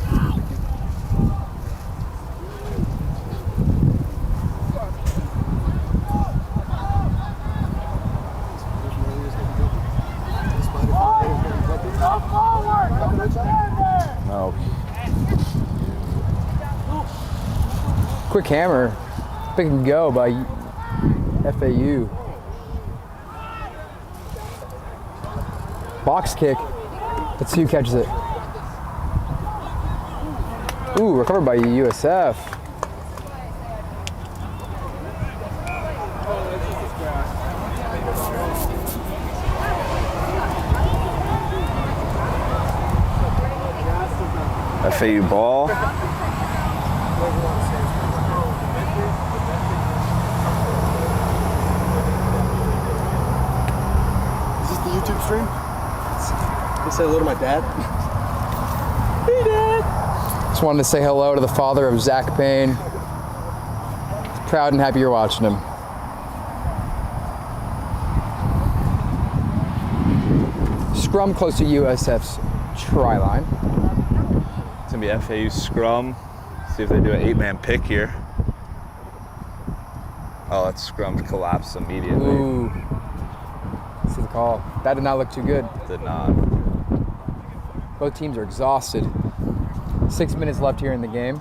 [SPEAKER 9] No.
[SPEAKER 8] Quick hammer. Pick and go by FAU. Box kick. Let's see who catches it. Ooh, recovered by USF.
[SPEAKER 9] FAU ball.
[SPEAKER 10] YouTube stream? Can you say hello to my dad? Hey, Dad!
[SPEAKER 8] Just wanted to say hello to the father of Zach Payne. Proud and happy you're watching him. Scrum close to USF's try line.
[SPEAKER 9] It's gonna be FAU scrum. See if they do an 8-man pick here. Oh, that scrum collapsed immediately.
[SPEAKER 8] Ooh. See the call. That did not look too good.
[SPEAKER 9] Did not.
[SPEAKER 8] Both teams are exhausted. 6 minutes left here in the game.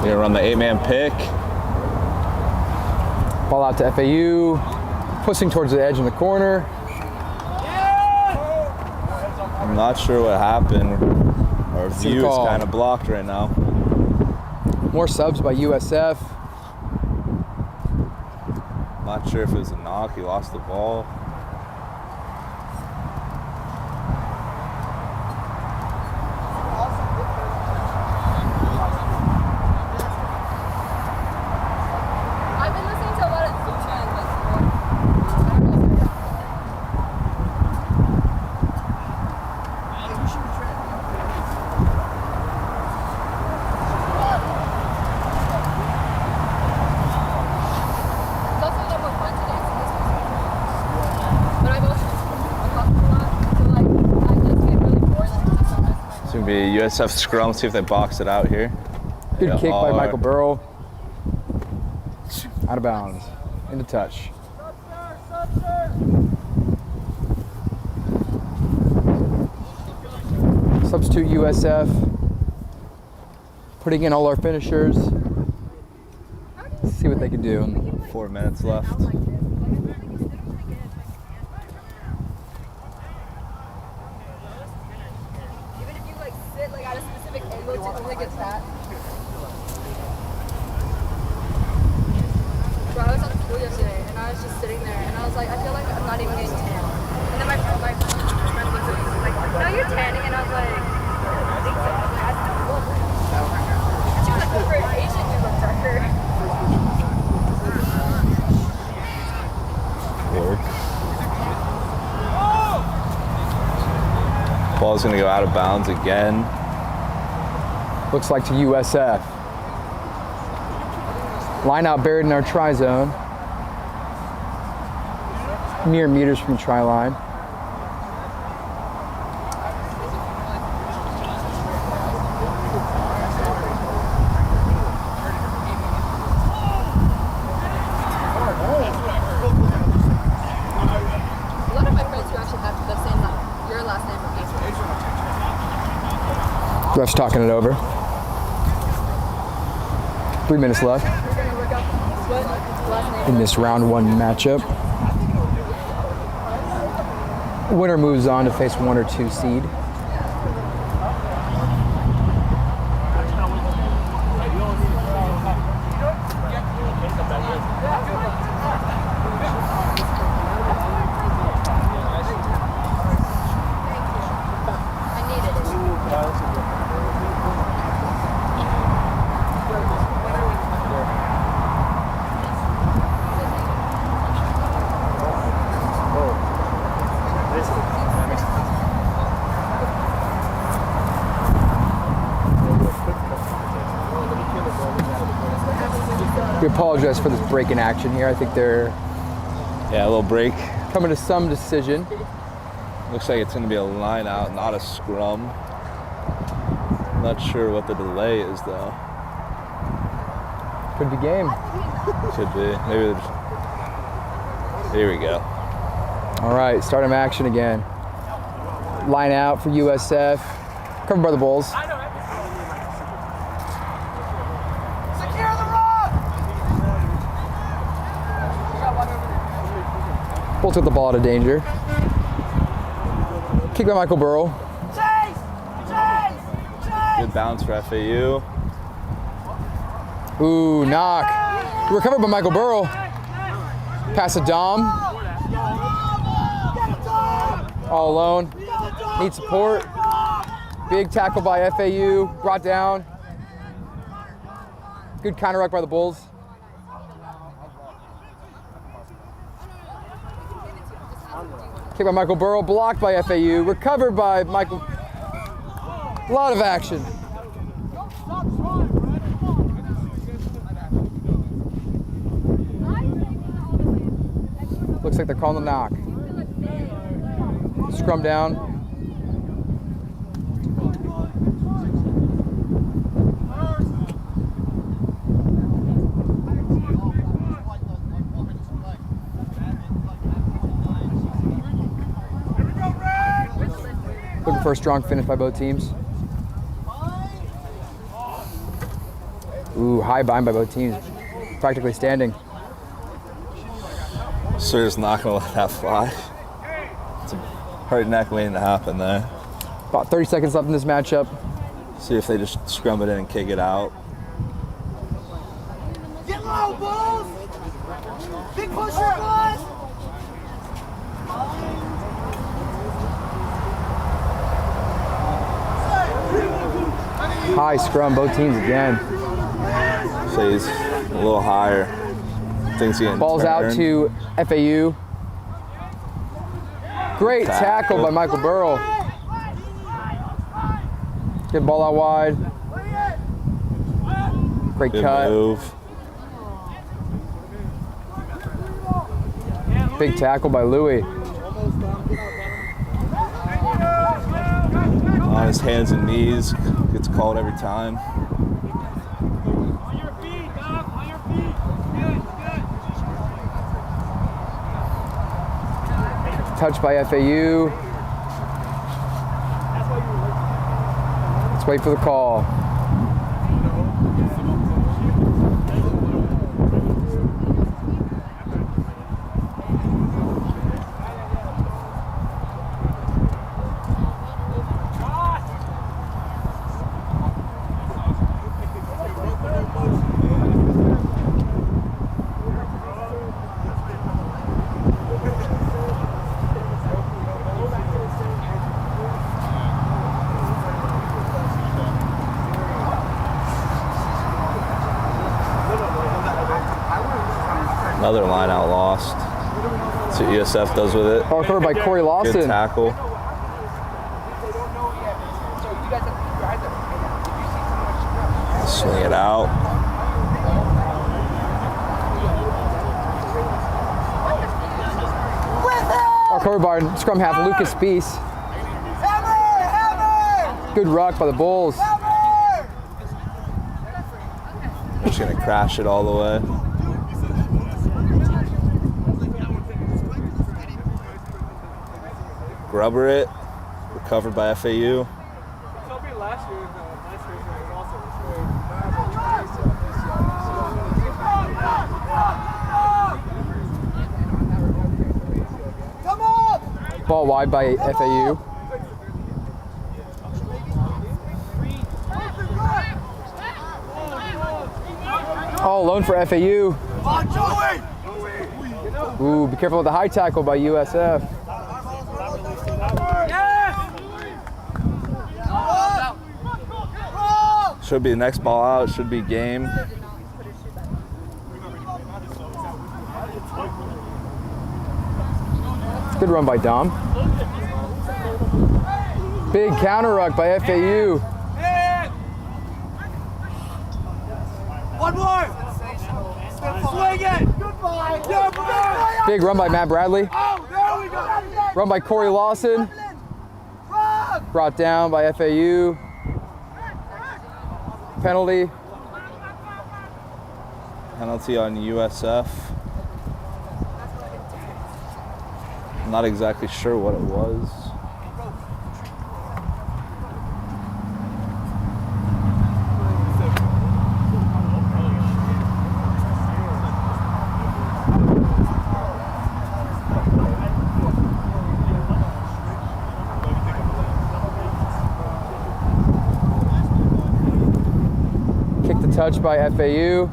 [SPEAKER 9] Gonna run the 8-man pick.
[SPEAKER 8] Ball out to FAU. Pushing towards the edge in the corner.
[SPEAKER 9] I'm not sure what happened. Our
[SPEAKER 8] It's a
[SPEAKER 9] view is
[SPEAKER 8] call.
[SPEAKER 9] kind of blocked right now.
[SPEAKER 8] More subs by USF.
[SPEAKER 9] Not sure if it was a knock. He lost the ball.
[SPEAKER 6] I've been listening to a lot of Lucha and like, it's also a lot more fun today. But I've also talked a lot, so like I just get really bored listening to sometimes.
[SPEAKER 9] It's going to be a USF scrum. See if they box it out here.
[SPEAKER 8] Good
[SPEAKER 9] Yeah,
[SPEAKER 8] kick by
[SPEAKER 9] all right.
[SPEAKER 8] Michael Burrow. Out of bounds. Into touch. Substitute USF. Putting in all our finishers. See what they can do.
[SPEAKER 9] 4 minutes left.
[SPEAKER 6] Even if you like sit like at a specific angle to only get that. Bro, I was at school yesterday and I was just sitting there and I was like, I feel like I'm not even getting tan. And then my friend looked at me like, no, you're tanning. And I was like, I think so. I was like, I still look. She was like, well, for Asian, you look darker.
[SPEAKER 9] Work. Ball's going to go out of bounds again.
[SPEAKER 8] Looks like to USF. Line out buried in our try zone. Mere meters from the try line.
[SPEAKER 6] A lot of my friends who actually have the same, your last name or Facebook.
[SPEAKER 8] Ref's talking it over. 3 minutes left
[SPEAKER 6] We're going to work out what last name.
[SPEAKER 8] in this round one matchup. Winner moves on to face 1 or 2 seed.
[SPEAKER 6] I needed it.
[SPEAKER 8] We apologize for this break in action here. I think they're
[SPEAKER 9] Yeah, a little break.
[SPEAKER 8] coming to some decision.
[SPEAKER 9] Looks like it's going to be a line out, not a scrum. Not sure what the delay is, though.
[SPEAKER 8] Could be game.
[SPEAKER 9] Could be. Maybe they're just... Here we go.
[SPEAKER 8] All right, start of action again. Line out for USF. Covered by the Bulls. Bulls took the ball out of danger. Kick by Michael Burrow.
[SPEAKER 9] Good bounce for FAU.
[SPEAKER 8] Ooh, knock. Recovered by Michael Burrow. Pass to Dom. All alone. Needs support. Big tackle by FAU. Brought down. Good counter ruck by the Bulls. Kick by Michael Burrow. Blocked by FAU. Recovered by Michael. A lot of action. Looks like they're calling the knock. Scrum down. Looking for a strong finish by both teams. Ooh, high bind by both teams. Practically standing.
[SPEAKER 9] Sir's not going to let that fly. It's a hard neck waiting to happen there.
[SPEAKER 8] About 30 seconds left in this matchup.
[SPEAKER 9] See if they just scrum it in and kick it out.
[SPEAKER 10] Get low, Bulls! Big pusher, boys!
[SPEAKER 8] High scrum, both teams again.
[SPEAKER 9] So he's a little higher. Thinks he can
[SPEAKER 8] Ball's
[SPEAKER 9] turn.
[SPEAKER 8] out to FAU. Great tackle by Michael Burrow. Good ball out wide. Great
[SPEAKER 9] Good
[SPEAKER 8] cut.
[SPEAKER 9] move.
[SPEAKER 8] Big tackle by Louis.
[SPEAKER 9] On his hands and knees. Gets called every time.
[SPEAKER 8] Touch by FAU. Let's wait for the call.
[SPEAKER 9] Another line out lost. That's what USF does with it.
[SPEAKER 8] Ball covered by Corey Lawson.
[SPEAKER 9] Good tackle. Swing it out.
[SPEAKER 8] Ball covered by scrum half Lucas Spees. Good ruck by the Bulls.
[SPEAKER 9] They're just gonna crash it all the way. Grubber it. Recovered by FAU.
[SPEAKER 8] Ball wide by FAU. All alone for FAU. Ooh, be careful with the high tackle by USF.
[SPEAKER 9] Should be the next ball out. Should be game.
[SPEAKER 8] Good run by Dom. Big counter ruck by FAU.
[SPEAKER 10] One more! Swing it! Goodbye!
[SPEAKER 8] Big run by Matt Bradley.
[SPEAKER 10] Oh, there we go!
[SPEAKER 8] Run by Corey Lawson. Brought down by FAU. Penalty.
[SPEAKER 9] Penalty on USF. I'm not exactly sure what it was.
[SPEAKER 8] Kick the touch by FAU.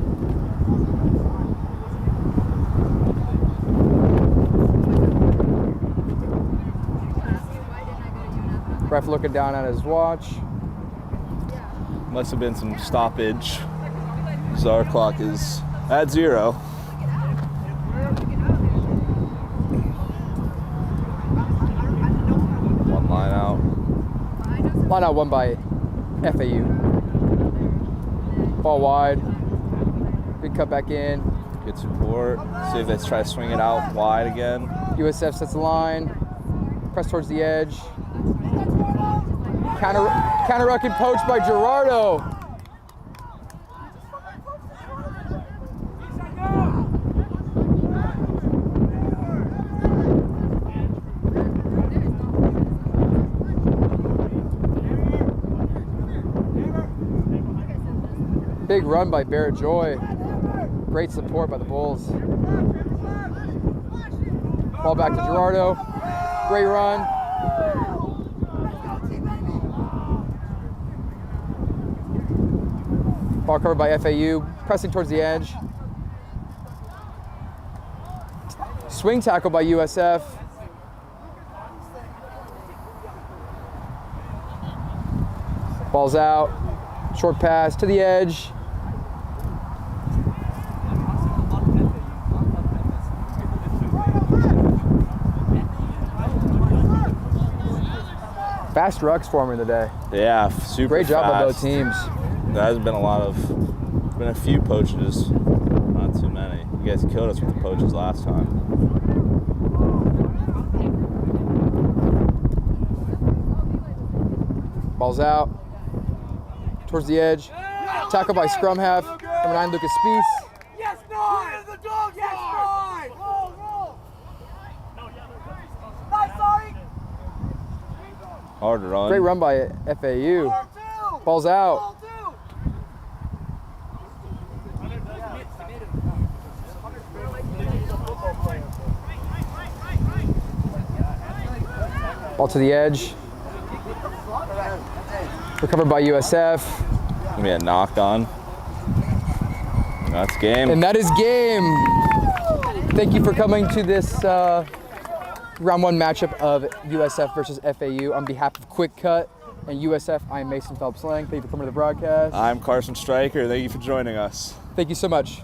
[SPEAKER 8] Ref looking down at his watch.
[SPEAKER 9] Must have been some stoppage. So our clock is at 0. One line out.
[SPEAKER 8] Line out one by FAU. Ball wide. Big cut back in.
[SPEAKER 9] Good support. See if they try to swing it out wide again.
[SPEAKER 8] USF sets the line. Press towards the edge. Counter ruck and poached by Gerardo. Big run by Barrett Joy. Great support by the Bulls. Ball back to Gerardo. Great run. Ball covered by FAU, pressing towards the edge. Swing tackle by USF. Ball's out. Short pass to the edge. Fast rucks for me today.
[SPEAKER 9] Yeah, super
[SPEAKER 8] Great job by both
[SPEAKER 9] fast.
[SPEAKER 8] teams.
[SPEAKER 9] There has been a few poaches, not too many. You guys killed us with the poaches last time.
[SPEAKER 8] Ball's out. Towards the edge. Tackle by scrum half. Number 9, Lucas Spies.
[SPEAKER 10] Yes, nine! The dog, yes, nine! Roll! Nice, sorry!
[SPEAKER 9] Hard run.
[SPEAKER 8] Great run by FAU. Ball's out. Ball to the edge. Recovered by USF.
[SPEAKER 9] Gonna be a knock on. That's game.
[SPEAKER 8] And that is game. Thank you for coming to this round 1 matchup of USF versus FAU. On behalf of Quick Cut and USF, I'm Mason Phelps Lang. Thank you for coming to the broadcast.
[SPEAKER 9] I'm Carson Stryker. Thank you for joining us.
[SPEAKER 8] Thank you so much.